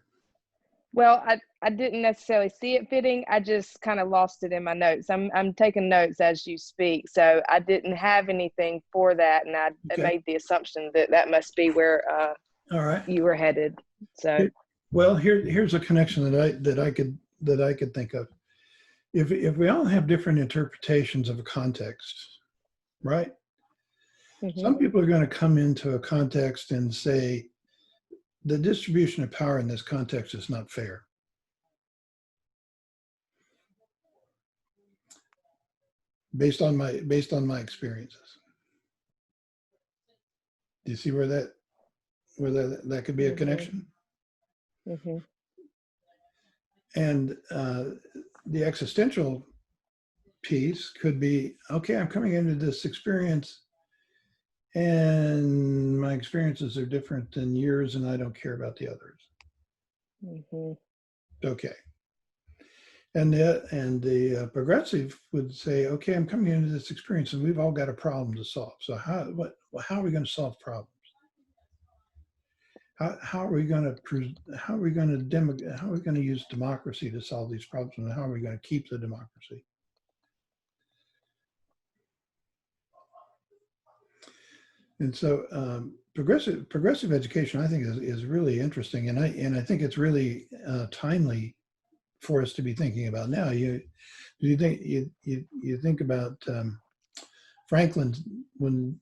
Well, I didn't necessarily see it fitting. I just kind of lost it in my notes. I'm taking notes as you speak, so I didn't have anything for that, and I made the assumption that that must be where all right, you were headed. So, well, here's a connection that I could think of. If we all have different interpretations of a context, right? Mm-hmm. Some people are going to come into a context and say, the distribution of power in this context is not fair. Based on my experiences. Do you see where that could be a connection? Mm-hmm. And the existential piece could be, okay, I'm coming into this experience and my experiences are different than yours and I don't care about the others. Mm-hmm. Okay. And the progressive would say, okay, I'm coming into this experience and we've all got a problem to solve. So how are we going to solve problems? How are we going to use democracy to solve these problems, and how are we going to keep the democracy? And so progressive education, I think, is really interesting, and I think it's really timely for us to be thinking about now. You think about Franklin, when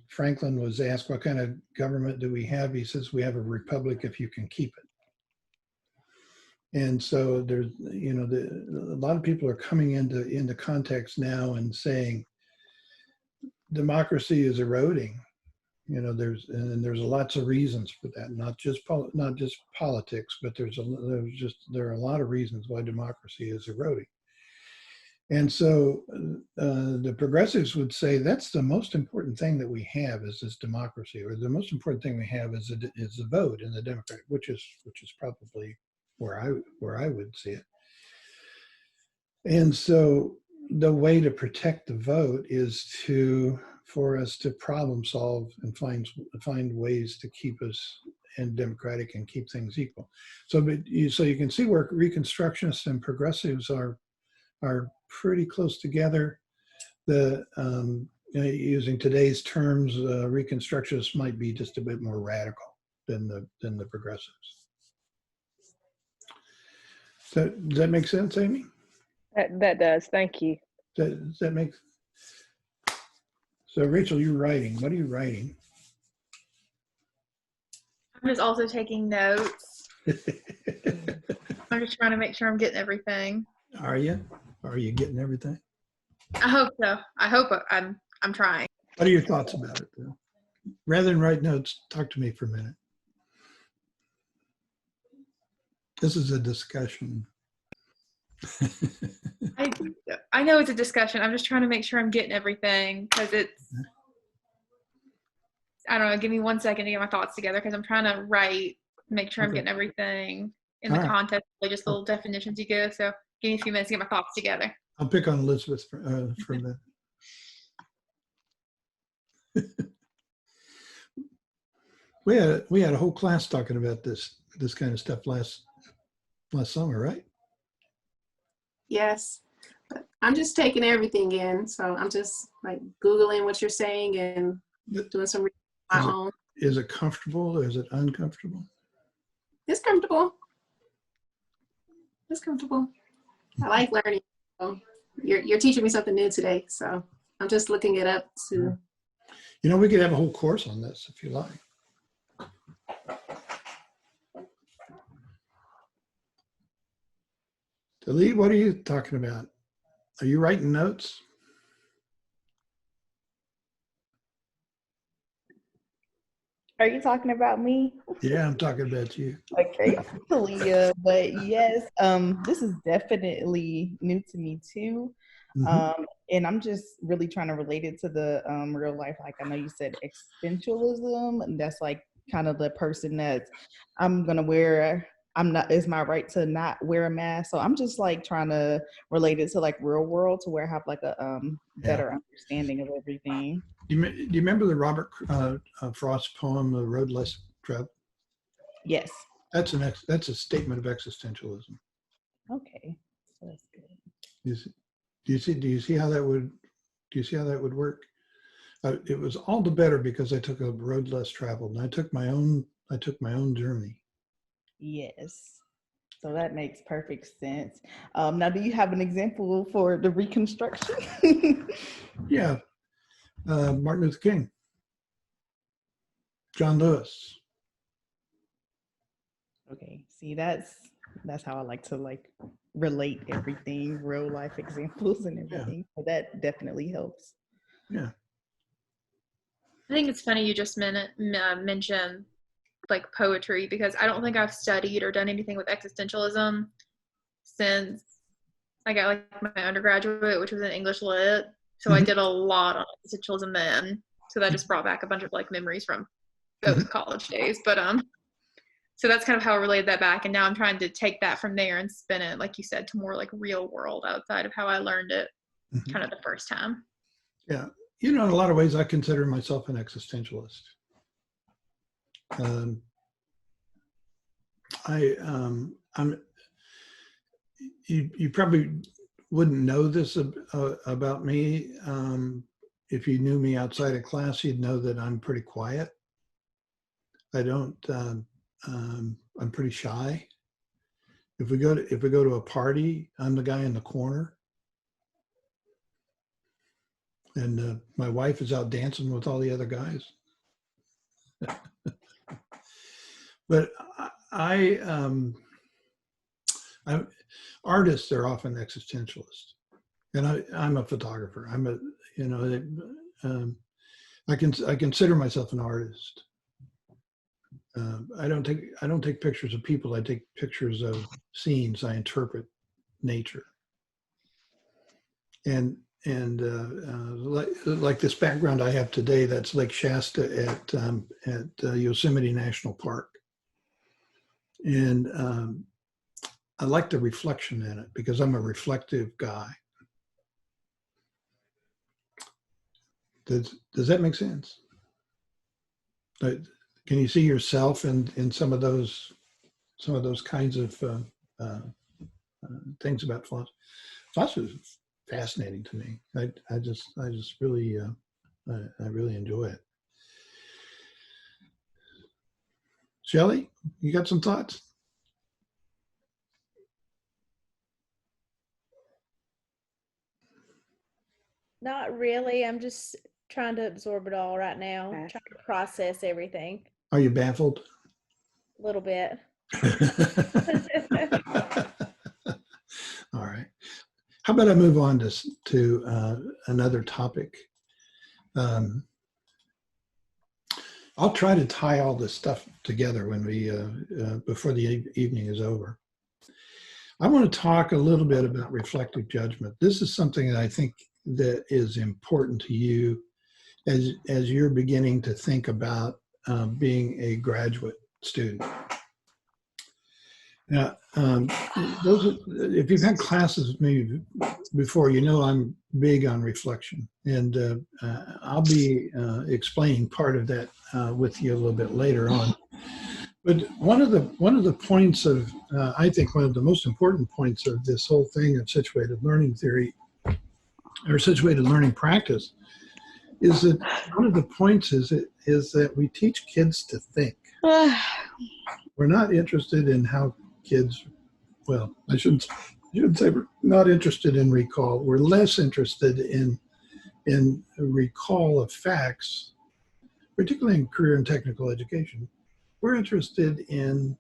Franklin was asked what kind of government do we have, he says we have a republic if you can keep it. And so there's, a lot of people are coming into context now and saying democracy is eroding. There's lots of reasons for that, not just politics, but there are a lot of reasons why democracy is eroding. And so the progressives would say that's the most important thing that we have is this democracy, or the most important thing we have is the vote in the Democratic, which is probably where I would see it. And so the way to protect the vote is for us to problem solve and find ways to keep us and democratic and keep things equal. So you can see where Reconstructionists and progressives are pretty close together. Using today's terms, Reconstructionists might be just a bit more radical than the progressives. Does that make sense, Amy? That does. Thank you. Does that make? So Rachel, you're writing. What are you writing? I'm just also taking notes. I'm just trying to make sure I'm getting everything. Are you? Are you getting everything? I hope so. I hope I'm trying. What are your thoughts about it, though? Rather than write notes, talk to me for a minute. This is a discussion. I know it's a discussion. I'm just trying to make sure I'm getting everything because it's, I don't know, give me 1 second to get my thoughts together because I'm trying to write, make sure I'm getting everything in the context, like just little definitions you give. So give me a few minutes to get my thoughts together. I'll pick on Elizabeth for a minute. We had a whole class talking about this kind of stuff last summer, right? Yes, but I'm just taking everything in. So I'm just like Googling what you're saying and doing some research on my own. Is it comfortable or is it uncomfortable? It's comfortable. It's comfortable. I like learning. So you're teaching me something new today. So I'm just looking it up to. You know, we could have a whole course on this if you like. Lee, what are you talking about? Are you writing notes? Are you talking about me? Yeah, I'm talking about you. Okay, Leah, but yes, this is definitely new to me too. And I'm just really trying to relate it to the real life. Like I know you said existentialism, and that's like kind of the person that it's my right to not wear a mask. So I'm just like trying to relate it to like real world to where I have like a better understanding of everything. Do you remember the Robert Frost poem, The Road Less Traveled? Yes. That's a statement of existentialism. Okay, so that's good. Do you see how that would work? It was all the better because I took a road less traveled, and I took my own journey. Yes, so that makes perfect sense. Now, do you have an example for the Reconstruction? Yeah, Martin Luther King, John Lewis. Okay, see, that's how I like to like relate everything, real life examples and everything. So that definitely helps. Yeah. I think it's funny you just mentioned like poetry because I don't think I've studied or done anything with existentialism since I got like my undergraduate, which was in English Lit. So I did a lot on existentialism then. So that just brought back a bunch of like memories from those college days. But so that's kind of how I related that back. And now I'm trying to take that from there and spin it, like you said, to more like real world outside of how I learned it kind of the first time. Yeah. You know, in a lot of ways, I consider myself an existentialist. You probably wouldn't know this about me. If you knew me outside of class, you'd know that I'm pretty quiet. I'm pretty shy. If we go to a party, I'm the guy in the corner. And my wife is out dancing with all the other guys. But artists are often existentialists, and I'm a photographer. I consider myself an artist. I don't take pictures of people. I take pictures of scenes. I interpret nature. And like this background I have today, that's Lake Shasta at Yosemite National Park. And I like the reflection in it because I'm a reflective guy. Does that make sense? Can you see yourself in some of those kinds of things about philosophy? Philosophy is fascinating to me. I just really I really enjoy it. Shelley, you got some thoughts? Not really. I'm just trying to absorb it all right now, trying to process everything Are you baffled? a little bit. All right. How about I move on to another topic? I'll try to tie all this stuff together when we before the evening is over. I want to talk a little bit about reflective judgment. This is something that I think that is important to you as you're beginning to think about being a graduate student. Now, if you've had classes with me before, you know I'm big on reflection, and I'll be explaining part of that with you a little bit later on. But one of the points of I think one of the most important points of this whole thing of situated learning theory or situated learning practice is that one of the points is that we teach kids to think. We're not interested in how kids, well, I shouldn't say we're not interested in recall. We're less interested in recall of facts, particularly in career and technical education. We're interested in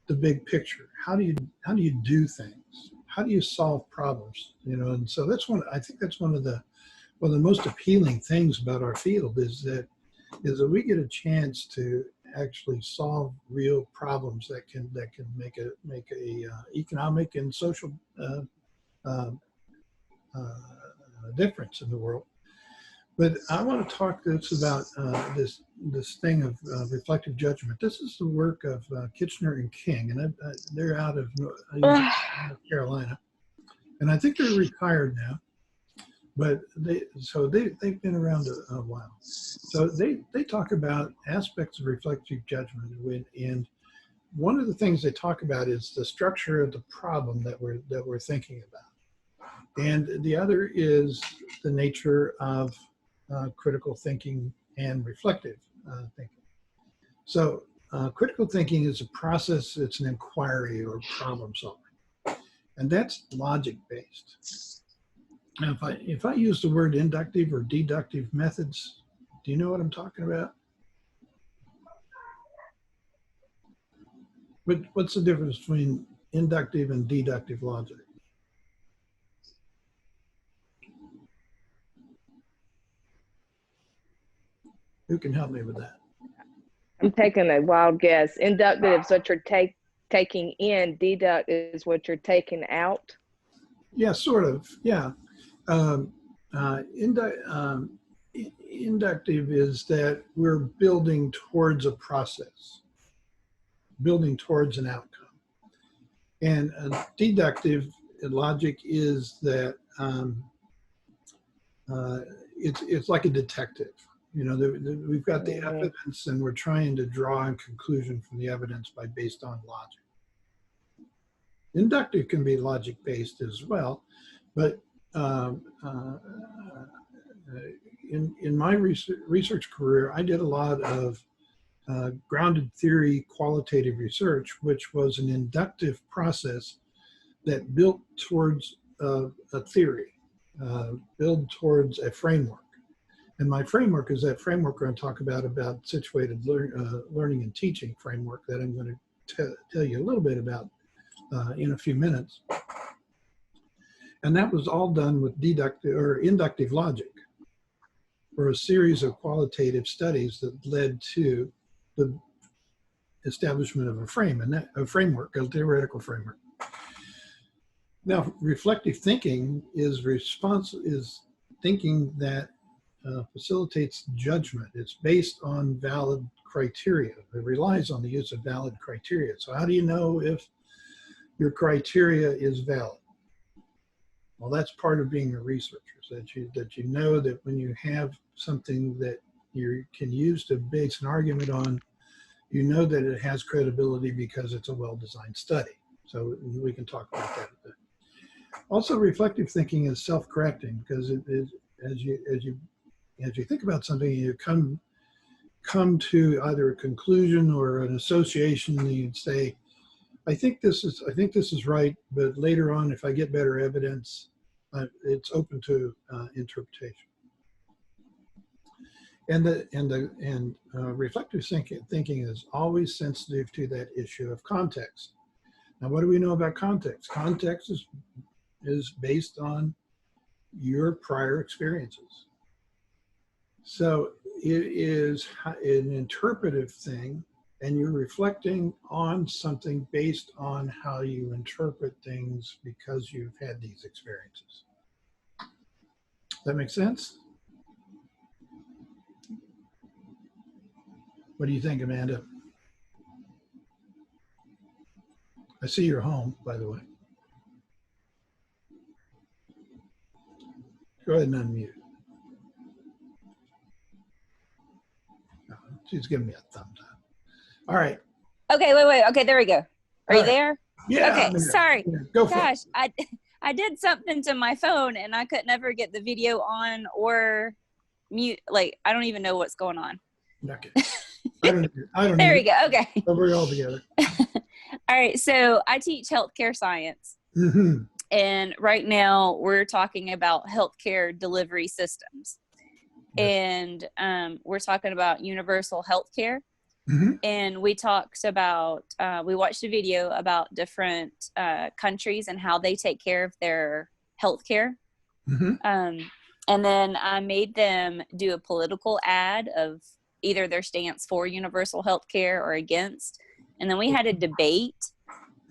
the big picture. How do you do things? How do you solve problems? You know, and so that's I think that's one of the most appealing things about our field is that we get a chance to actually solve real problems that can make a economic and social difference in the world. But I want to talk to us about this thing of reflective judgment. This is the work of Kitchener and King, and they're out of North Carolina, and I think they're retired now. But they've been around a while. So they talk about aspects of reflective judgment, and one of the things they talk about is the structure of the problem that we're thinking about, and the other is the nature of critical thinking and reflective thinking. So critical thinking is a process, it's an inquiry or problem solving, and that's logic based. Now, if I use the word inductive or deductive methods, do you know what I'm talking about? What's the difference between inductive and deductive logic? Who can help me with that? I'm taking a wild guess. Inductive is what you're taking in. Deduct is what you're taking out. Yeah, sort of. Yeah. Inductive is that we're building towards a process, building towards an outcome. And deductive logic is that it's like a detective. You know, we've got the evidence and we're trying to draw a conclusion from the evidence based on logic. Inductive can be logic based as well, but in my research career, I did a lot of grounded theory qualitative research, which was an inductive process that built towards a theory, built towards a framework. And my framework is that framework we're going to talk about situated learning and teaching framework that I'm going to tell you a little bit about in a few minutes. And that was all done with deductive or inductive logic, or a series of qualitative studies that led to the establishment of a framework, a theoretical framework. Now, reflective thinking is thinking that facilitates judgment. It's based on valid criteria. It relies on the use of valid criteria. So how do you know if your criteria is valid? Well, that's part of being a researcher, that you know that when you have something that you can use to base an argument on, you know that it has credibility because it's a well-designed study. So we can talk about that a bit. Also, reflective thinking is self-correcting, because it is, as you think about something, you come to either a conclusion or an association, and you'd say, I think this is right, but later on, if I get better evidence, it's open to interpretation. And reflective thinking is always sensitive to that issue of context. Now, what do we know about context? Context is based on your prior experiences. So it is an interpretive thing, and you're reflecting on something based on how you interpret things because you've had these experiences. That make sense? What do you think, Amanda? I see you're home, by the way. Go ahead and unmute. No, she's giving me a thumbs up. All right. Okay, wait. Okay, there we go. Are you there? Yeah. Okay, sorry. Yeah, go for Gosh, it. I did something to my phone and I could never get the video on or mute. Like, I don't even know what's going on. Okay. I don't There need we go. Okay. So we're all together. All right. So I teach healthcare science. Mm-hmm. And right now we're talking about healthcare delivery systems. Yes. And we're talking about universal healthcare. Mm-hmm. And we talked about, we watched a video about different countries and how they take care of their healthcare. Mm-hmm. And then I made them do a political ad of either their stance for universal healthcare or against. And then we had a debate.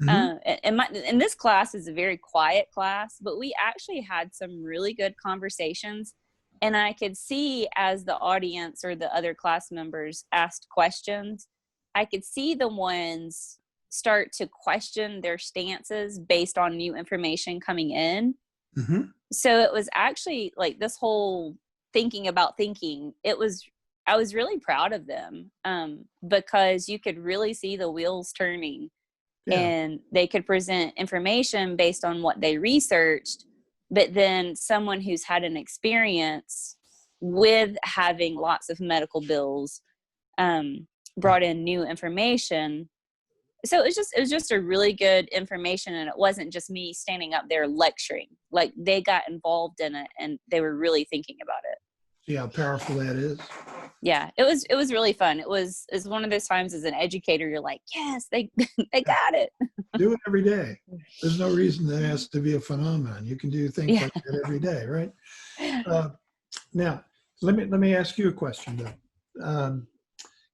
Mm-hmm. And this class is a very quiet class, but we actually had some really good conversations. And I could see as the audience or the other class members asked questions, I could see the ones start to question their stances based on new information coming in. Mm-hmm. So it was actually like this whole thinking about thinking, I was really proud of them because you could really see the wheels turning. Yeah. And they could present information based on what they researched, but then someone who's had an experience with having lots of medical bills brought in new information. So it was just a really good information, and it wasn't just me standing up there lecturing. Like, they got involved in it and they were really thinking about it. See how powerful that is? Yeah, it was really fun. It's one of those times as an educator, you're like, yes, they got it. Do it every day. There's no reason that has to be a phenomenon. You can do things like that every day, right? Now, let me ask you a question, though.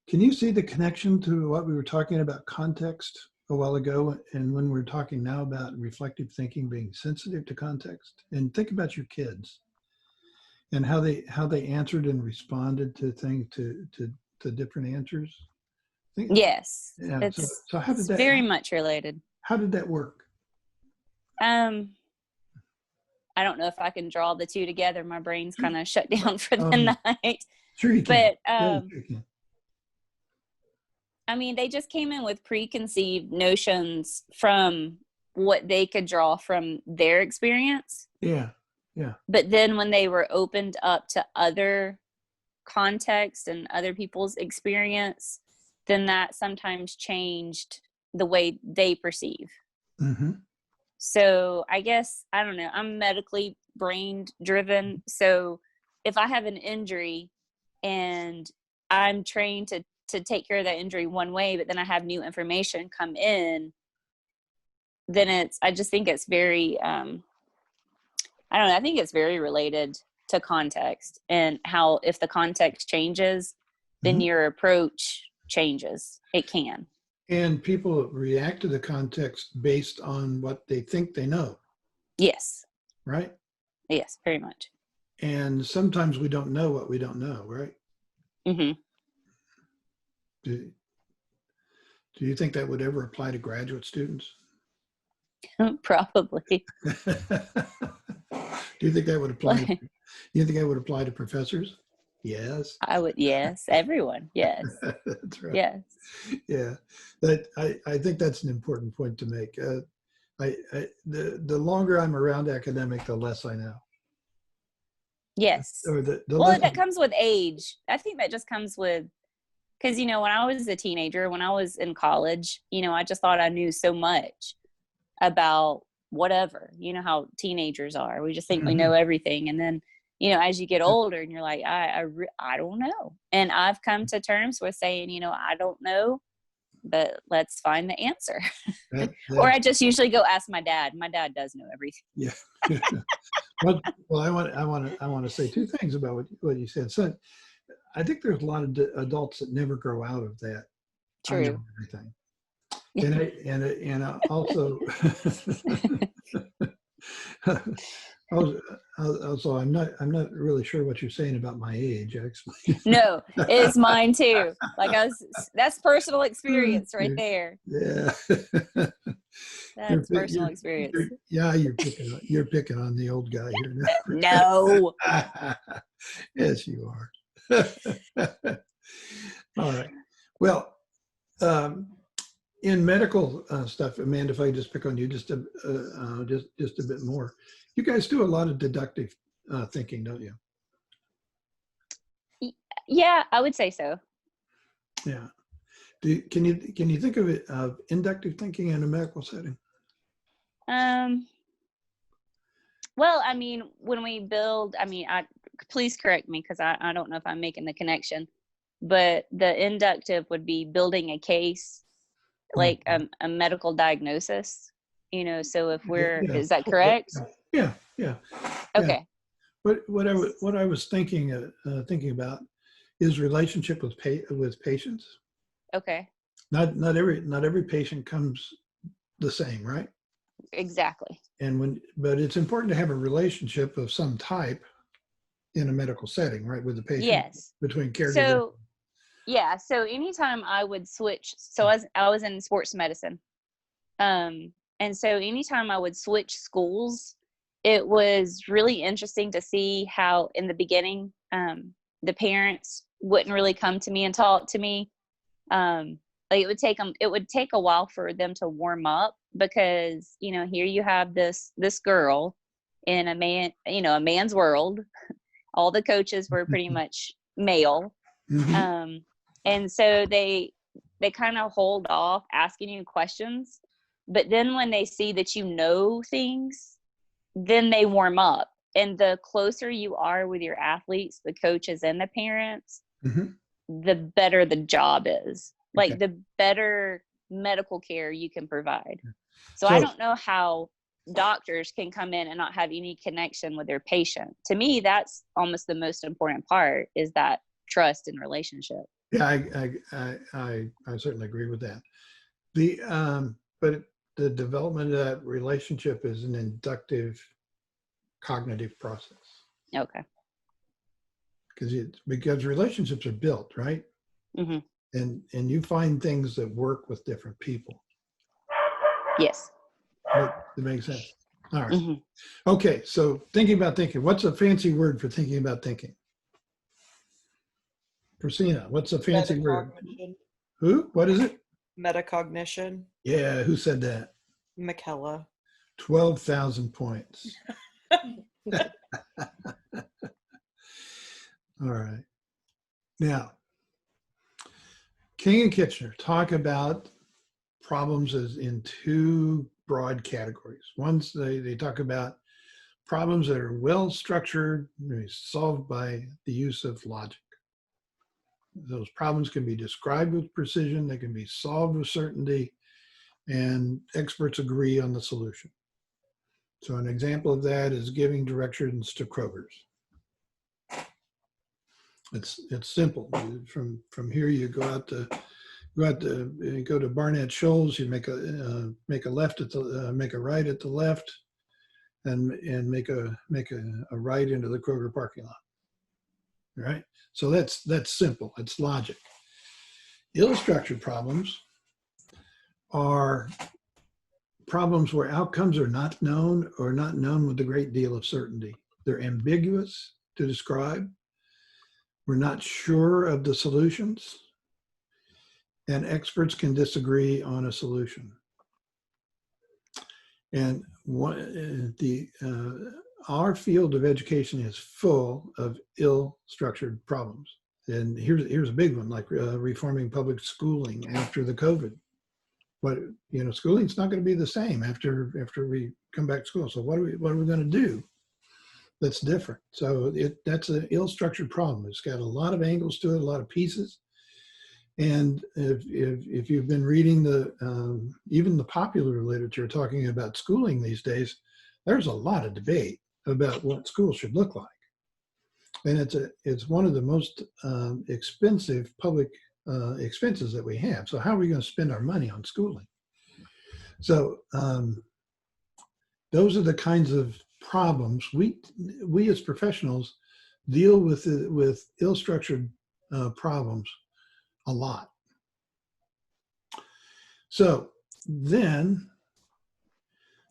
Can you see the connection to what we were talking about context a while ago, and when we're talking now about reflective thinking being sensitive to context? And think about your kids and how they answered and responded to things, to different answers. Yes, Yeah. it's So how did that? very much related. How did that work? I don't know if I can draw the two together. My brain's kind of shut down for the night. Sure you can. But Sure you can. I mean, they just came in with preconceived notions from what they could draw from their experience. Yeah. Yeah. But then when they were opened up to other context and other people's experience, then that sometimes changed the way they perceive. Mm-hmm. So I guess, I don't know, I'm medically brain driven. So if I have an injury and I'm trained to take care of that injury one way, but then I have new information come in, then I just think it's very, I don't know, I think it's very related to context, and how if the context changes, then your approach changes. It can. And people react to the context based on what they think they know. Yes. Right? Yes, very much. And sometimes we don't know what we don't know, right? Mm-hmm. Do you think that would ever apply to graduate students? Probably. Do you think that would apply? You think that would apply to professors? Yes. I would, yes, everyone, yes, That's right. yes. Yeah, that I think that's an important point to make. The longer I'm around academic, the less I know. Yes. Or the Well, less that comes with age. I think that just comes with, because, you know, when I was a teenager, when I was in college, you know, I just thought I knew so much about whatever, you know, how teenagers are. We just think we know everything. And then, you know, as you get older and you're like, I don't know. And I've come to terms with saying, you know, I don't know, but let's find the answer. Or I just usually go ask my dad. My dad does know everything. Yeah. Well, I want to say two things about what you said. So, I think there's a lot of adults that never grow out of that. True. I know everything. And also, also, I'm not really sure what you're saying about my age, actually. No, it's mine too. That's personal experience right there. Yeah. That's personal experience. You're picking on the old guy here now. No. Yes, you are. All right. Well, in medical stuff, Amanda, if I just pick on you just a bit more, you guys do a lot of deductive thinking, don't you? Yeah, I would say so. Yeah. Can you think of it of inductive thinking in a medical setting? Well, I mean, when we build, I mean, please correct me because I don't know if I'm making the connection, but the inductive would be building a case, like a medical diagnosis, you know, so if is that correct? Yeah. Okay. What I was thinking about is relationship with patients. Okay. Not every patient comes the same, right? Exactly. But it's important to have a relationship of some type in a medical setting, right, with the patient. Yes. Between caregivers. So, yeah. So anytime I would switch, so I was in sports medicine, and so anytime I would switch schools, it was really interesting to see how in the beginning, the parents wouldn't really come to me and talk to me. Like it would take a while for them to warm up because, you know, here you have this girl in a man's world. All the coaches were pretty much male. Mm-hmm. And so they kind of hold off asking you questions, but then when they see that you know things, then they warm up. And the closer you are with your athletes, the coaches and the parents, the better the job is. Like the better medical care you can provide. So I don't know how doctors can come in and not have any connection with their patient. To me, that's almost the most important part, is that trust and relationship. Yeah, I certainly agree with that. But the development of that relationship is an inductive cognitive process. Okay. Because relationships are built, right? Mm-hmm. And you find things that work with different people. Yes. That makes sense. All right. Mm-hmm. Okay, so thinking about thinking. What's a fancy word for thinking about thinking? Christina, what's a fancy word? Who? What is it? Metacognition. Yeah, who said that? McKella. 12,000 points. All right. Now, King and Kitchener talk about problems as in two broad categories. One's they talk about problems that are well structured, solved by the use of logic. Those problems can be described with precision, they can be solved with certainty, and experts agree on the solution. So an example of that is giving directions to Kroger's. It's simple. From here you go to Barnett Shoals. You make a left at the make a right at the left, and make a right into the Kroger parking lot. Right. So that's simple. It's logic. Ill-structured problems are problems where outcomes are not known or not known with a great deal of certainty. They're ambiguous to describe. We're not sure of the solutions, and experts can disagree on a solution. And our field of education is full of ill-structured problems. And here's a big one, like reforming public schooling after the COVID. But schooling's not going to be the same after we come back to school. So what are we going to do that's different? So that's an ill-structured problem. It's got a lot of angles to it, a lot of pieces. And if you've been reading even the popular literature talking about schooling these days, there's a lot of debate about what school should look like. And it's one of the most expensive public expenses that we have. So how are we going to spend our money on schooling? So those are the kinds of problems we as professionals deal with ill-structured problems a lot. So then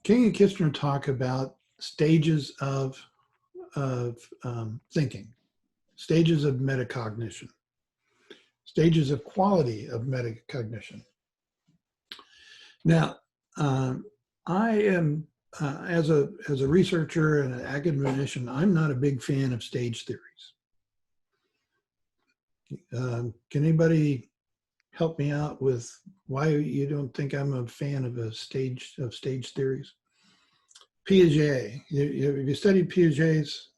King and Kitchener talk about stages of thinking, stages of metacognition, stages of quality of metacognition. Now, I am, as a researcher and an academician, I'm not a big fan of stage theories. Can anybody help me out with why you don't think I'm a fan of stage theories? Piaget. Have you studied Piaget's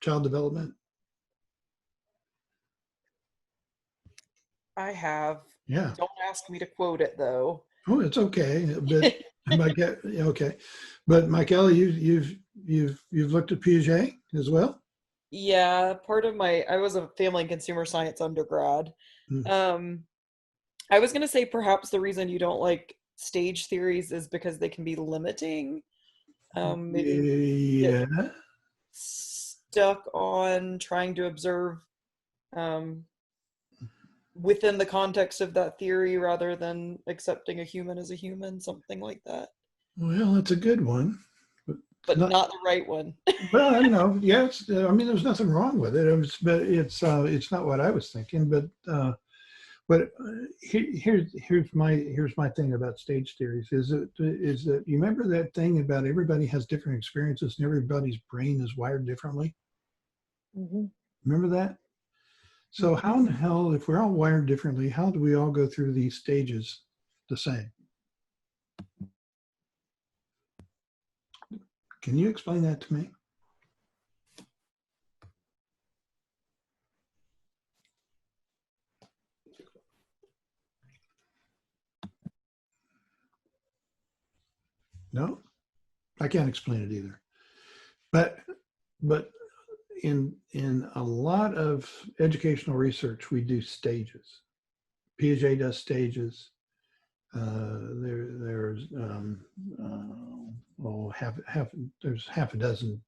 child development? I have. Yeah. Don't ask me to quote it though. Oh, it's okay. But okay. But Michaela, you've looked at Piaget as well? Yeah, I was a family and consumer science undergrad. I was going to say perhaps the reason you don't like stage theories is because they can be limiting. Maybe yeah. Stuck on trying to observe within the context of that theory rather than accepting a human as a human, something like that. Well, that's a good one. But not the right one. Well, I don't know. Yes, I mean, there's nothing wrong with it. But it's not what I was thinking. But here's my thing about stage theories is that you remember that thing about everybody has different experiences and everybody's brain is wired differently. Mm-hmm. Remember that? So how in the hell, if we're all wired differently, how do we all go through these stages the same? Can you explain that to me? No, I can't explain it either. But in a lot of educational research, we do stages. Piaget does stages. There's half a dozen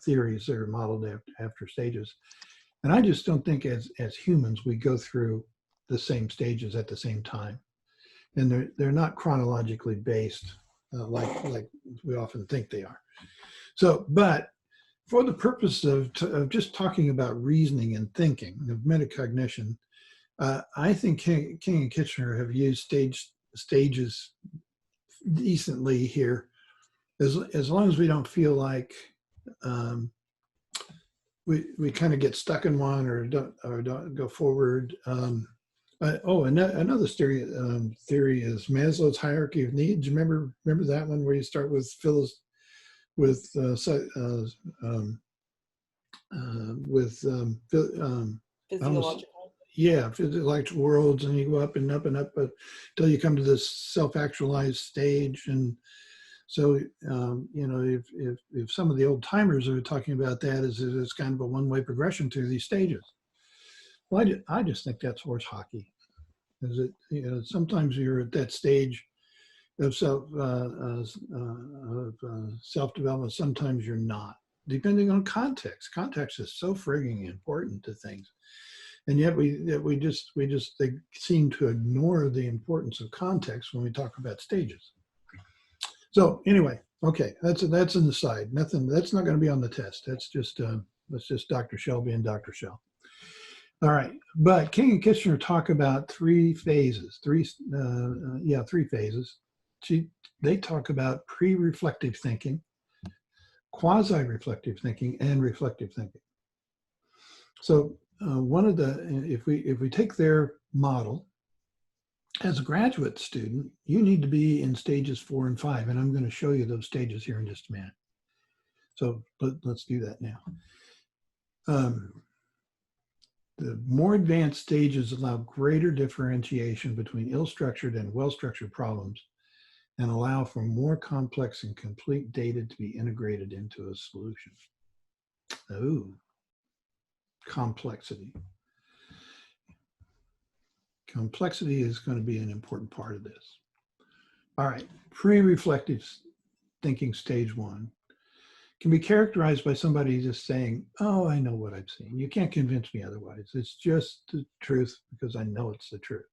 theories that are modeled after stages, and I just don't think as humans we go through the same stages at the same time, and they're not chronologically based like we often think they are. So, but for the purpose of just talking about reasoning and thinking of metacognition, I think King and Kitchener have used stages decently here, as long as we don't feel like we kind of get stuck in one or don't go forward. Another theory is Maslow's hierarchy of needs. Remember that one where you start with physiological. Yeah, physiological worlds, and you go up and up and up until you come to this self-actualized stage. And so, if some of the old timers are talking about that as it's kind of a one-way progression through these stages. Well, I just think that's horse hockey. Is it? Sometimes you're at that stage of self-development. Sometimes you're not, depending on context. Context is so frigging important to things. And yet they seem to ignore the importance of context when we talk about stages. So anyway, Okay, that's an aside. Nothing. That's not going to be on the test. That's just Dr. Shell being Dr. Shell. All right, but King and Kitchener talk about three phases. Three phases. They talk about pre-reflective thinking, quasi-reflective thinking, and reflective thinking. So if we take their model, as a graduate student, you need to be in stages 4 and 5, and I'm going to show you those stages here in just a minute. So let's do that now. The more advanced stages allow greater differentiation between ill-structured and well-structured problems and allow for more complex and complete data to be integrated into a solution. Oh, complexity. Complexity is going to be an important part of this. All right, pre-reflective thinking stage 1 can be characterized by somebody just saying, oh, I know what I've seen. You can't convince me otherwise. It's just the truth because I know it's the truth.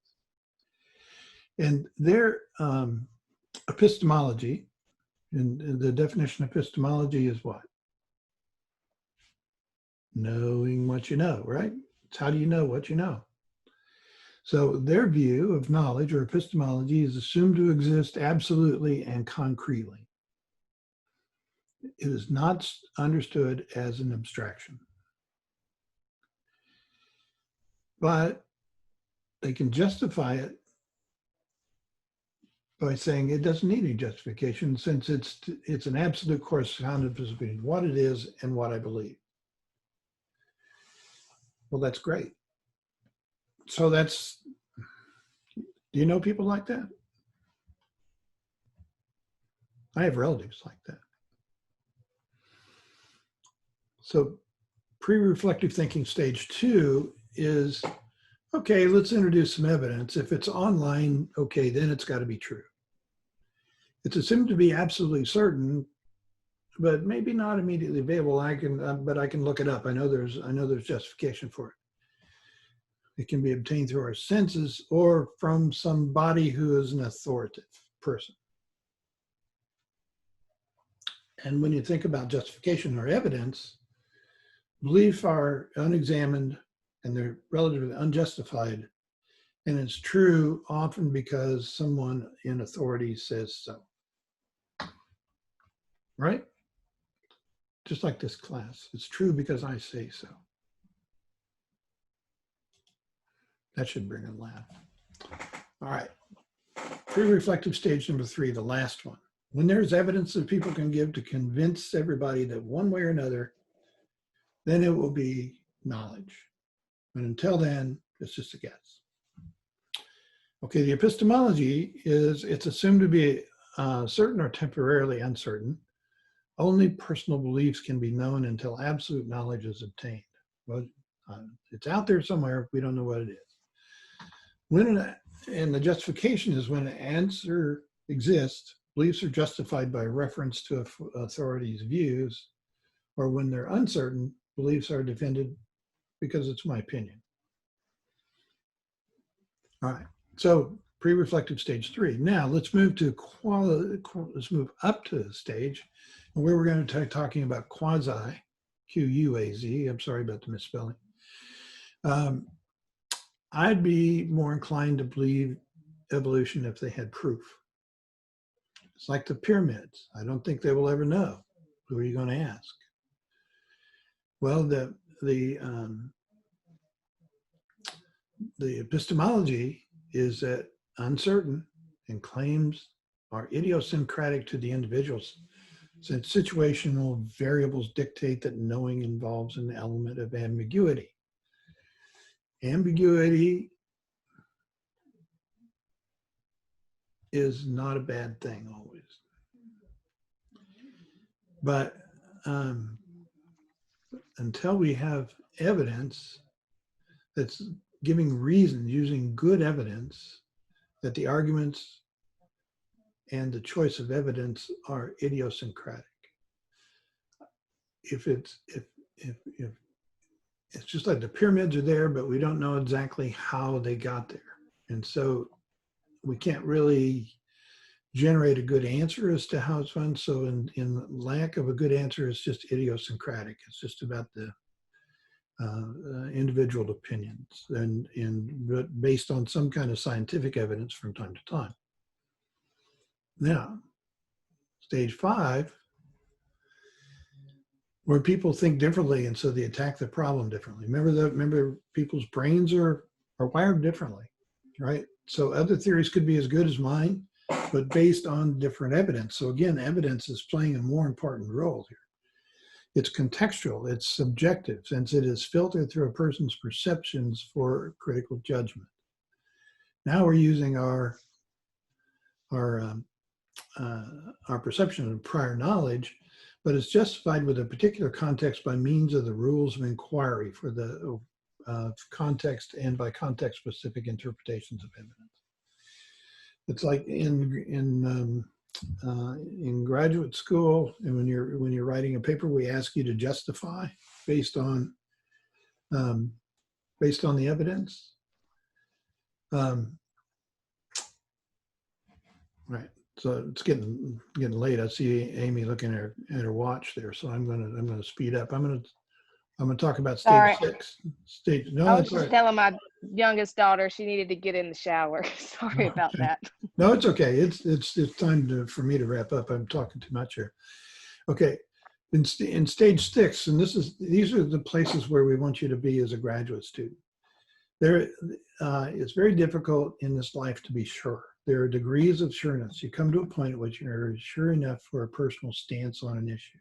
And their epistemology, and the definition of epistemology is what? Knowing what you know, right? It's how do you know what you know? So their view of knowledge or epistemology is assumed to exist absolutely and concretely. It is not understood as an abstraction. But they can justify it by saying it doesn't need any justification since it's an absolute correspondence between what it is and what I believe. Well, that's great. So do you know people like that? I have relatives like that. So pre-reflective thinking stage 2 is, okay, let's introduce some evidence. If it's online, okay, then it's got to be true. It's assumed to be absolutely certain, but maybe not immediately available. But I can look it up. I know there's justification for it. It can be obtained through our senses or from somebody who is an authoritative person. And when you think about justification or evidence, beliefs are unexamined and they're relatively unjustified. And it's true often because someone in authority says so. Right? Just like this class. It's true because I say so. That should bring a laugh. All right. Pre-reflective stage number 3, the last one. When there's evidence that people can give to convince everybody that one way or another, then it will be knowledge. But until then, it's just a guess. Okay, the epistemology is, it's assumed to be certain or temporarily uncertain. Only personal beliefs can be known until absolute knowledge is obtained. Well, it's out there somewhere, we don't know what it is. And the justification is when an answer exists, beliefs are justified by reference to authorities' views, or when they're uncertain, beliefs are defended because it's my opinion. All right, so pre-reflective stage 3. Now let's move to let's move up to the stage where we're going to be talking about quasi, Q-U-A-Z. I'm sorry about the misspelling. I'd be more inclined to believe evolution if they had proof. It's like the pyramids. I don't think they will ever know. Who are you going to ask? Well, the epistemology is that uncertain and claims are idiosyncratic to the individuals, since situational variables dictate that knowing involves an element of ambiguity. Ambiguity is not a bad thing always. But until we have evidence that's giving reasons, using good evidence, that the arguments and the choice of evidence are idiosyncratic. If it's just like the pyramids are there, but we don't know exactly how they got there. And so we can't really generate a good answer as to how it's done. So in lack of a good answer, it's just idiosyncratic. It's just about the individual opinions and based on some kind of scientific evidence from time to time. Now, stage 5, where people think differently and so they attack the problem differently. Remember people's brains are wired differently, right? So other theories could be as good as mine, but based on different evidence. So again, evidence is playing a more important role here. It's contextual, it's subjective, since it is filtered through a person's perceptions for critical judgment. Now we're using our perception of prior knowledge, but it's justified with a particular context by means of the rules of inquiry for the context and by context-specific interpretations of evidence. It's like in graduate school, and when you're writing a paper, we ask you to justify based on the evidence. Right. So it's getting late. I see Amy looking at her watch there, so I'm gonna speed up. I'm gonna talk about stage 6. No, I was that's just right. telling my youngest daughter she needed to get in the shower. Sorry about that. No, it's okay. It's time for me to wrap up. I'm talking too much here. Okay, in stage 6, and these are the places where we want you to be as a graduate student. It's very difficult in this life to be sure. There are degrees of sureness. You come to a point at which you're sure enough for a personal stance on an issue.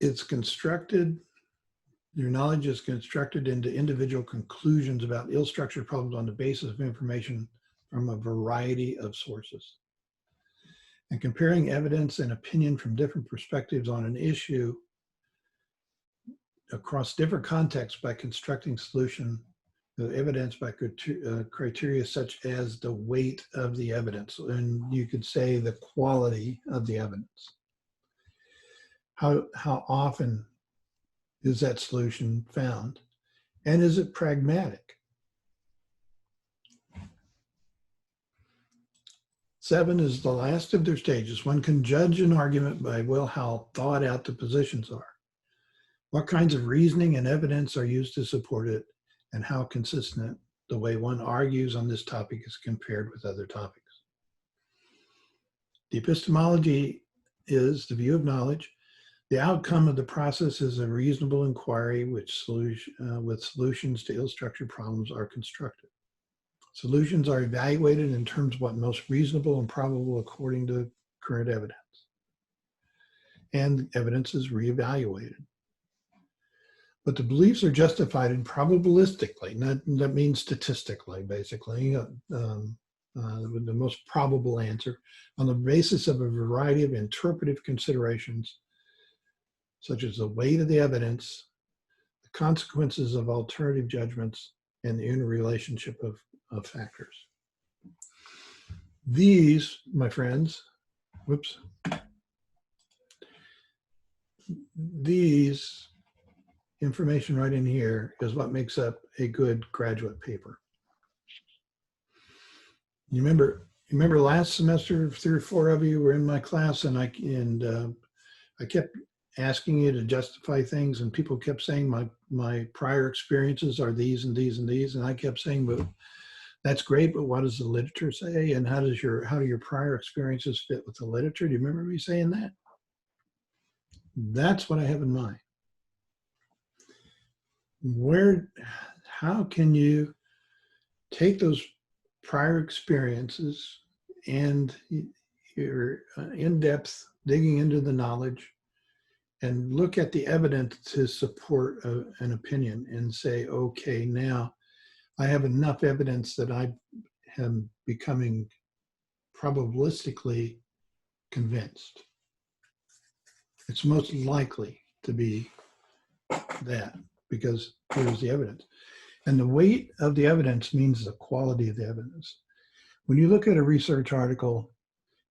It's constructed, your knowledge is constructed into individual conclusions about ill-structured problems on the basis of information from a variety of sources. And comparing evidence and opinion from different perspectives on an issue across different contexts by constructing solution of evidence by criteria such as the weight of the evidence, and you could say the quality of the evidence. How often is that solution found? And is it pragmatic? 7 is the last of their stages. One can judge an argument by, well, how thought out the positions are. What kinds of reasoning and evidence are used to support it, and how consistent the way one argues on this topic is compared with other topics. The epistemology is the view of knowledge. The outcome of the process is a reasonable inquiry with solutions to ill-structured problems are constructed. Solutions are evaluated in terms of what most reasonable and probable according to current evidence. And evidence is reevaluated. But the beliefs are justified in probabilistically, that means statistically, basically, the most probable answer on the basis of a variety of interpretive considerations, such as the weight of the evidence, the consequences of alternative judgments, and the interrelationship of factors. These, my friends, these information right in here is what makes up a good graduate paper. You remember last semester, 3 or 4 of you were in my class, and I kept asking you to justify things, and people kept saying my prior experiences are these and these and these, and I kept saying, but that's great, but what does the literature say, and how do your prior experiences fit with the literature? Do you remember me saying that? That's what I have in mind. How can you take those prior experiences and your in-depth digging into the knowledge and look at the evidence to support an opinion and say, okay, now I have enough evidence that I am becoming probabilistically convinced. It's most likely to be that, because here's the evidence. And the weight of the evidence means the quality of the evidence. When you look at a research article,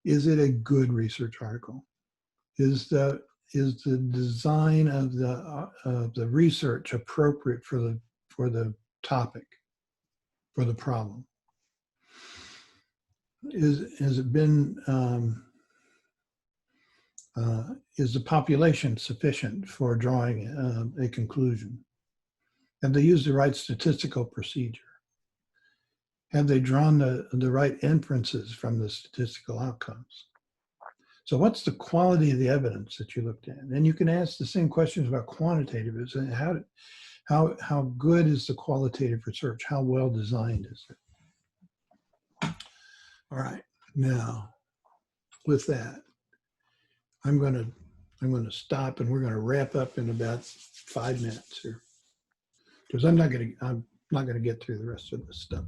is it a good research article? Is the design of the research appropriate for the topic, for the problem? has it been, is the population sufficient for drawing a conclusion? Have they used the right statistical procedure? Have they drawn the right inferences from the statistical outcomes? So what's the quality of the evidence that you looked at? And you can ask the same questions about quantitative. How good is the qualitative research? How well designed is it? All right, now with that, I'm going to stop and we're going to wrap up in about 5 minutes here, because I'm not going to get through the rest of this stuff.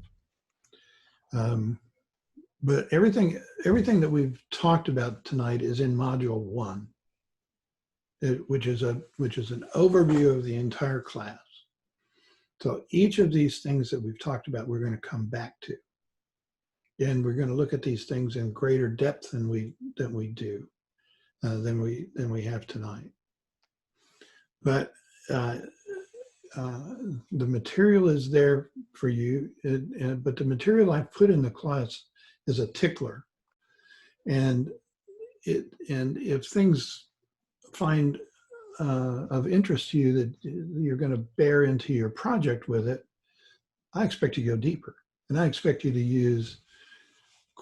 But everything that we've talked about tonight is in Module 1, which is an overview of the entire class. So each of these things that we've talked about, we're going to come back to, and we're going to look at these things in greater depth than we have tonight. But the material is there for you, but the material I put in the class is a tickler, and if things find of interest to you that you're going to bear into your project with it, I expect you to go deeper, and I expect you to use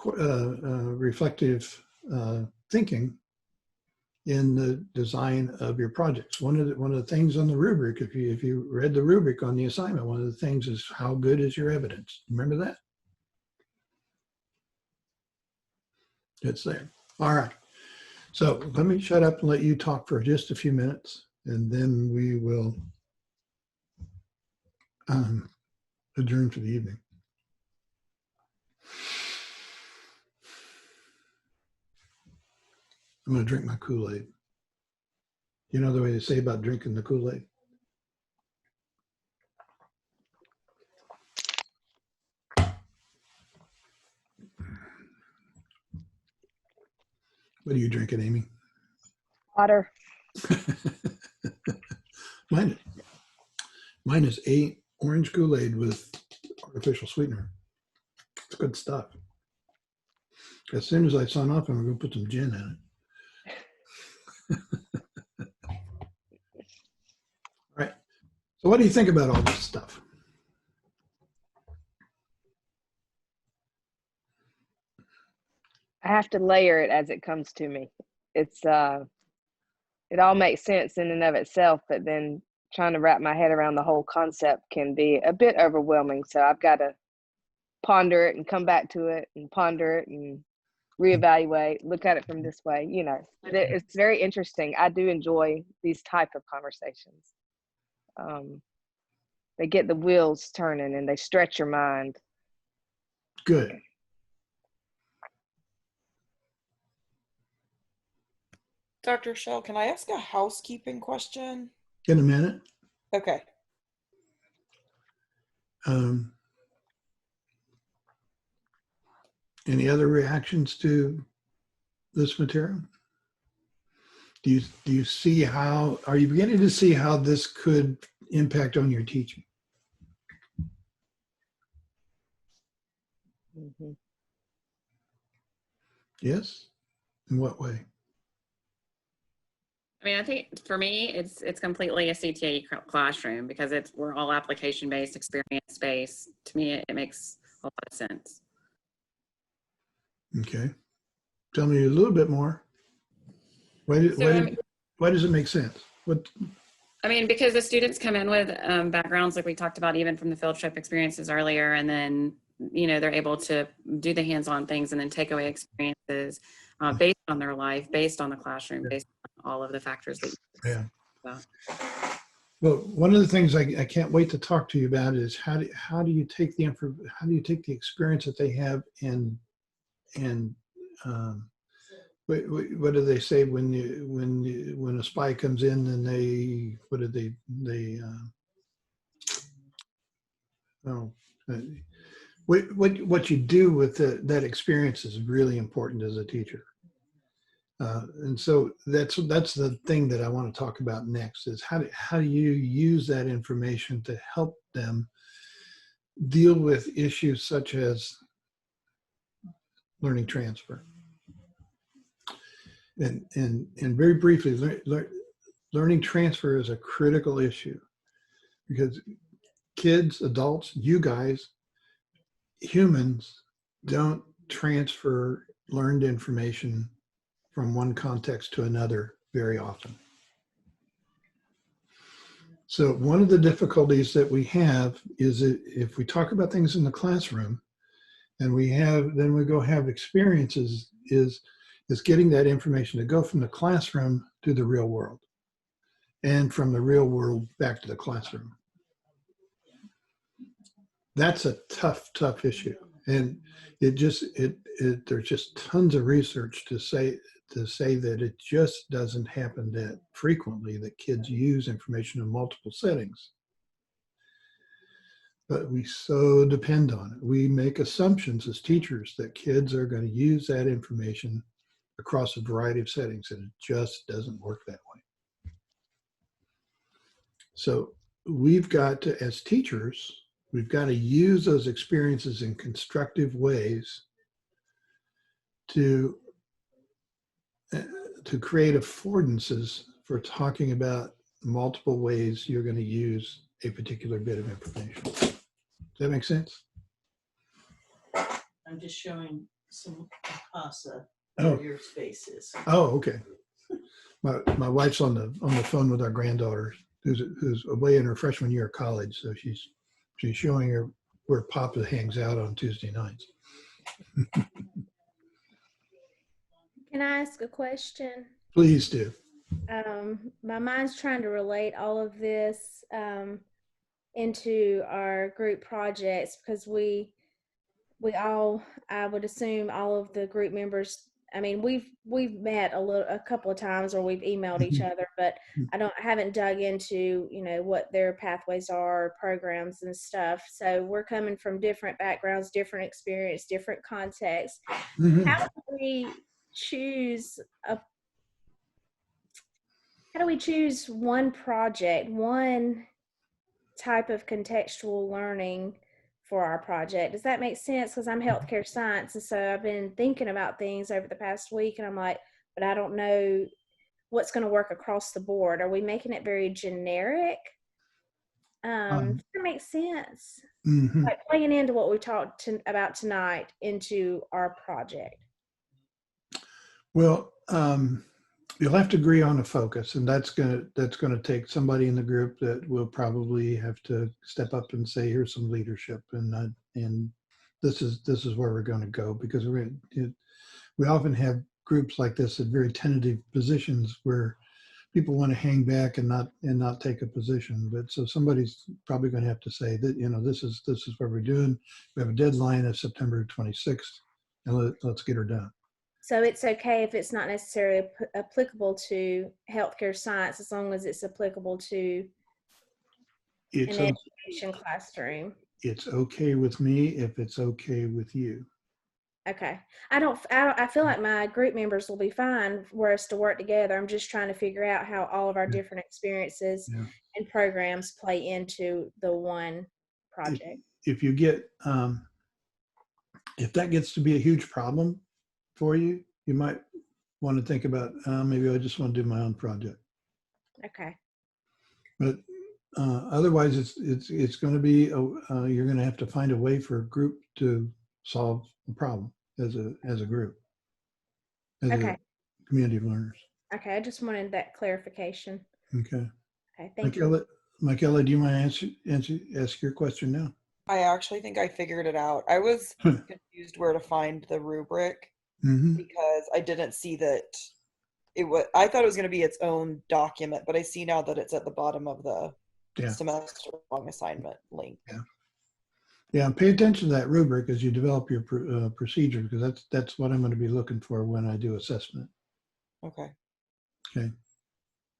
reflective thinking in the design of your projects. One of the things on the rubric, if you read the rubric on the assignment, one of the things is how good is your evidence. Remember that? It's there. All right. So let me shut up and let you talk for just a few minutes, and then we will adjourn for the evening. I'm going to drink my Kool-Aid. You know the way they say about drinking the Kool-Aid? What are you drinking, Amy? Water. Mine is orange Kool-Aid with artificial sweetener. It's good stuff. As soon as I sign off, I'm going to put some gin in it. All right. So what do you think about all this stuff? I have to layer it as it comes to me. It's it all makes sense in and of itself, but then trying to wrap my head around the whole concept can be a bit overwhelming. So I've got to ponder it and come back to it and ponder it and reevaluate, look at it from this way, you know. But it's very interesting. I do enjoy these type of conversations. They get the wheels turning and they stretch your mind. Good. Dr. Shell, can I ask a housekeeping question? In a minute. Okay. Any other reactions to this material? Do you see how, are you beginning to see how this could impact on your teaching? Mm-hmm. Yes? In what way? I mean, I think for me, it's completely a CTE classroom because we're all application based, experience based. To me, it makes a lot of sense. Okay. Tell me a little bit more. Why does it make sense? I mean, because the students come in with backgrounds like we talked about, even from the field trip experiences earlier, and then, you know, they're able to do the hands-on things and then take away experiences based on their life, based on the classroom, based on all of the factors that you yeah. about. Well, one of the things I can't wait to talk to you about is how do you take the experience that they have and what do they say when a spy comes in and what you do with that experience is really important as a teacher. And so that's the thing that I want to talk about next is how do you use that information to help them deal with issues such as learning transfer. And very briefly, learning transfer is a critical issue because kids, adults, you guys, humans don't transfer learned information from one context to another very often. So one of the difficulties that we have is that if we talk about things in the classroom and then we go have experiences is getting that information to go from the classroom to the real world and from the real world back to the classroom. That's a tough issue. And there's just tons of research to say that it just doesn't happen that frequently that kids use information in multiple settings. But we so depend on it. We make assumptions as teachers that kids are going to use that information across a variety of settings, and it just doesn't work that way. So we've got to, as teachers, we've got to use those experiences in constructive ways to create affordances for talking about multiple ways you're going to use a particular bit of information. Does that make sense? I'm just showing some CASA Oh. where your space is. Oh, okay. My wife's on the phone with our granddaughter who's away in her freshman year of college, so she's showing her where Papa hangs out on Tuesday nights. Can I ask a question? Please do. My mind's trying to relate all of this into our group projects because we all, I would assume all of the group members, I mean, we've met a couple of times or we've emailed each other, but I haven't dug into, what their pathways are, programs and stuff. So we're coming from different backgrounds, different experience, different contexts. Mm-hmm. How do we choose one project, one type of contextual learning for our project? Does that make sense? Because I'm healthcare science, and so I've been thinking about things over the past week, and I'm like, but I don't know what's going to work across the board. Are we making it very generic? Does that make sense? Mm-hmm. Like playing into what we talked about tonight into our project. Well, you'll have to agree on a focus, and that's gonna take somebody in the group that will probably have to step up and say, "Here's some leadership," and this is where we're going to go, because we often have groups like this at very tentative positions where people want to hang back and not take a position. But so somebody's probably going to have to say that this is what we're doing. We have a deadline of September 26th, and let's get her done. So it's okay if it's not necessarily applicable to healthcare science, as long as it's applicable to an education classroom. It's okay with me if it's okay with you. Okay. I feel like my group members will be fine for us to work together. I'm just trying to figure out how all of our different experiences and programs play into the one project. If you get, if that gets to be a huge problem for you, you might want to think about maybe I just want to do my own project. Okay. But otherwise, it's going to be you're going to have to find a way for a group to solve a problem as a group, as a community of learners. Okay, I just wanted that clarification. Okay. Okay, thank you. Michaela, do you want to ask your question now? I actually think I figured it out. I was confused where to find the rubric because I didn't see that it was. I thought it was going to be its own document, but I see now that it's at the bottom of the semester long assignment link. Yeah, and pay attention to that rubric as you develop your procedure, because that's what I'm going to be looking for when I do assessment. Okay. Okay.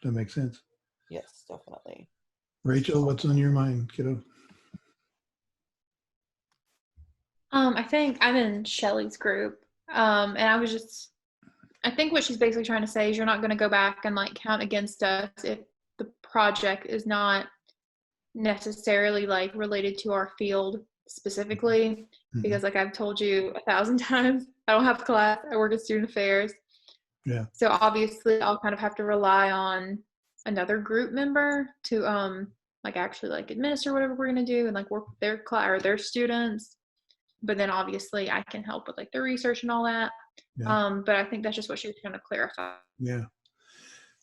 That makes sense. Yes, definitely. Rachel, what's on your mind, kiddo? I think I'm in Shelly's group, and I think what she's basically trying to say is you're not going to go back and like count against us if the project is not necessarily like related to our field specifically because like I've told you 1,000 times, I don't have class. I work at student affairs. Yeah. So obviously I'll kind of have to rely on another group member to like actually like administer whatever we're going to do and like work with their class or their students. But then obviously I can help with like the research and all that. Yeah. But I think that's just what she was trying to clarify. Yeah.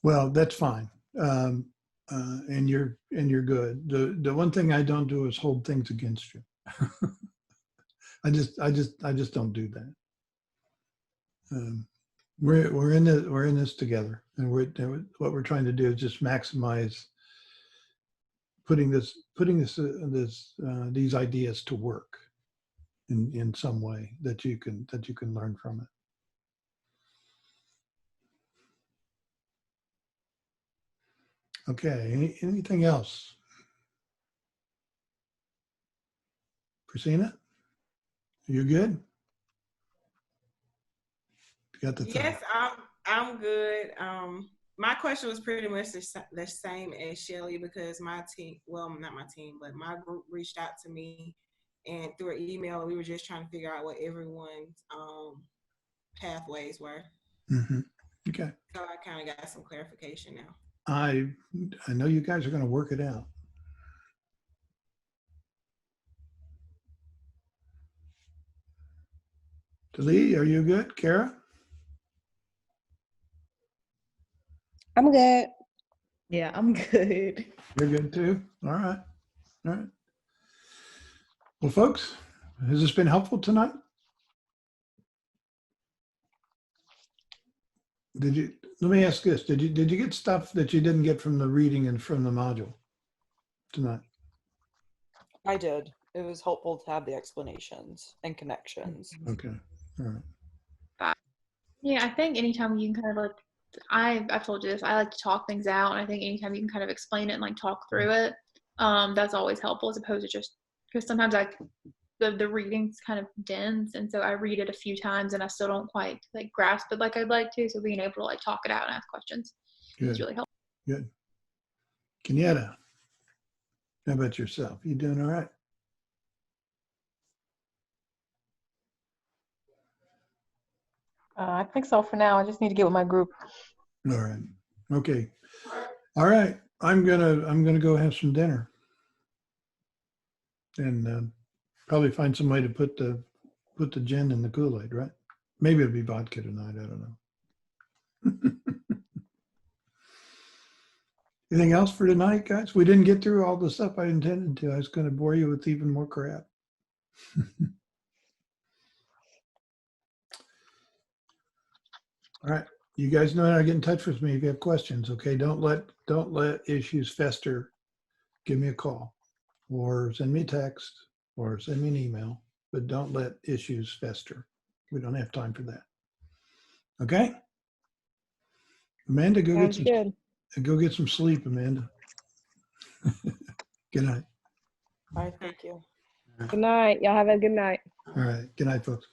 Well, that's fine. And you're good. The one thing I don't do is hold things against you. I just don't do that. We're in this together, and what we're trying to do is just maximize putting these ideas to work in some way that you can learn from it. Okay, anything else? Christina, you good? You got the thing. Yes, I'm good. My question was pretty much the same as Shelly because my team, well, not my team, but my group reached out to me and through an email, we were just trying to figure out what everyone's pathways were. Mm-hmm. Okay. So I kind of got some clarification now. I know you guys are going to work it out. Lee, are you good? Kara? I'm good. Yeah, I'm good. You're good too? All right. All right. Well, folks, has this been helpful tonight? Let me ask this. Did you get stuff that you didn't get from the reading and from the module tonight? I did. It was helpful to have the explanations and connections. Okay. All right. Yeah, I think anytime you can kind of like, I've told you this, I like to talk things out, and I think anytime you can kind of explain it and like talk through it, that's always helpful as opposed to just, because sometimes the reading's kind of dense, and so I read it a few times and I still don't quite like grasp it like I'd like to, so being able to like talk it out and ask questions is really helpful. Good. Kenyatta, how about yourself? You doing all right? I think so for now. I just need to get with my group. All right. Okay. All right. I'm gonna go have some dinner and probably find some way to put the gin in the Kool-Aid, right? Maybe it'll be vodka tonight. I don't know. Anything else for tonight, guys? We didn't get through all the stuff I intended to. I was going to bore you with even more crap. All right. You guys know how to get in touch with me if you have questions, okay? Don't let issues fester. Give me a call or send me a text or send me an email, but don't let issues fester. We don't have time for that. Okay? Amanda, go get some sleep, Amanda. Good night. All right, thank you. Good night. Y'all have a good night. All right. Good night, folks.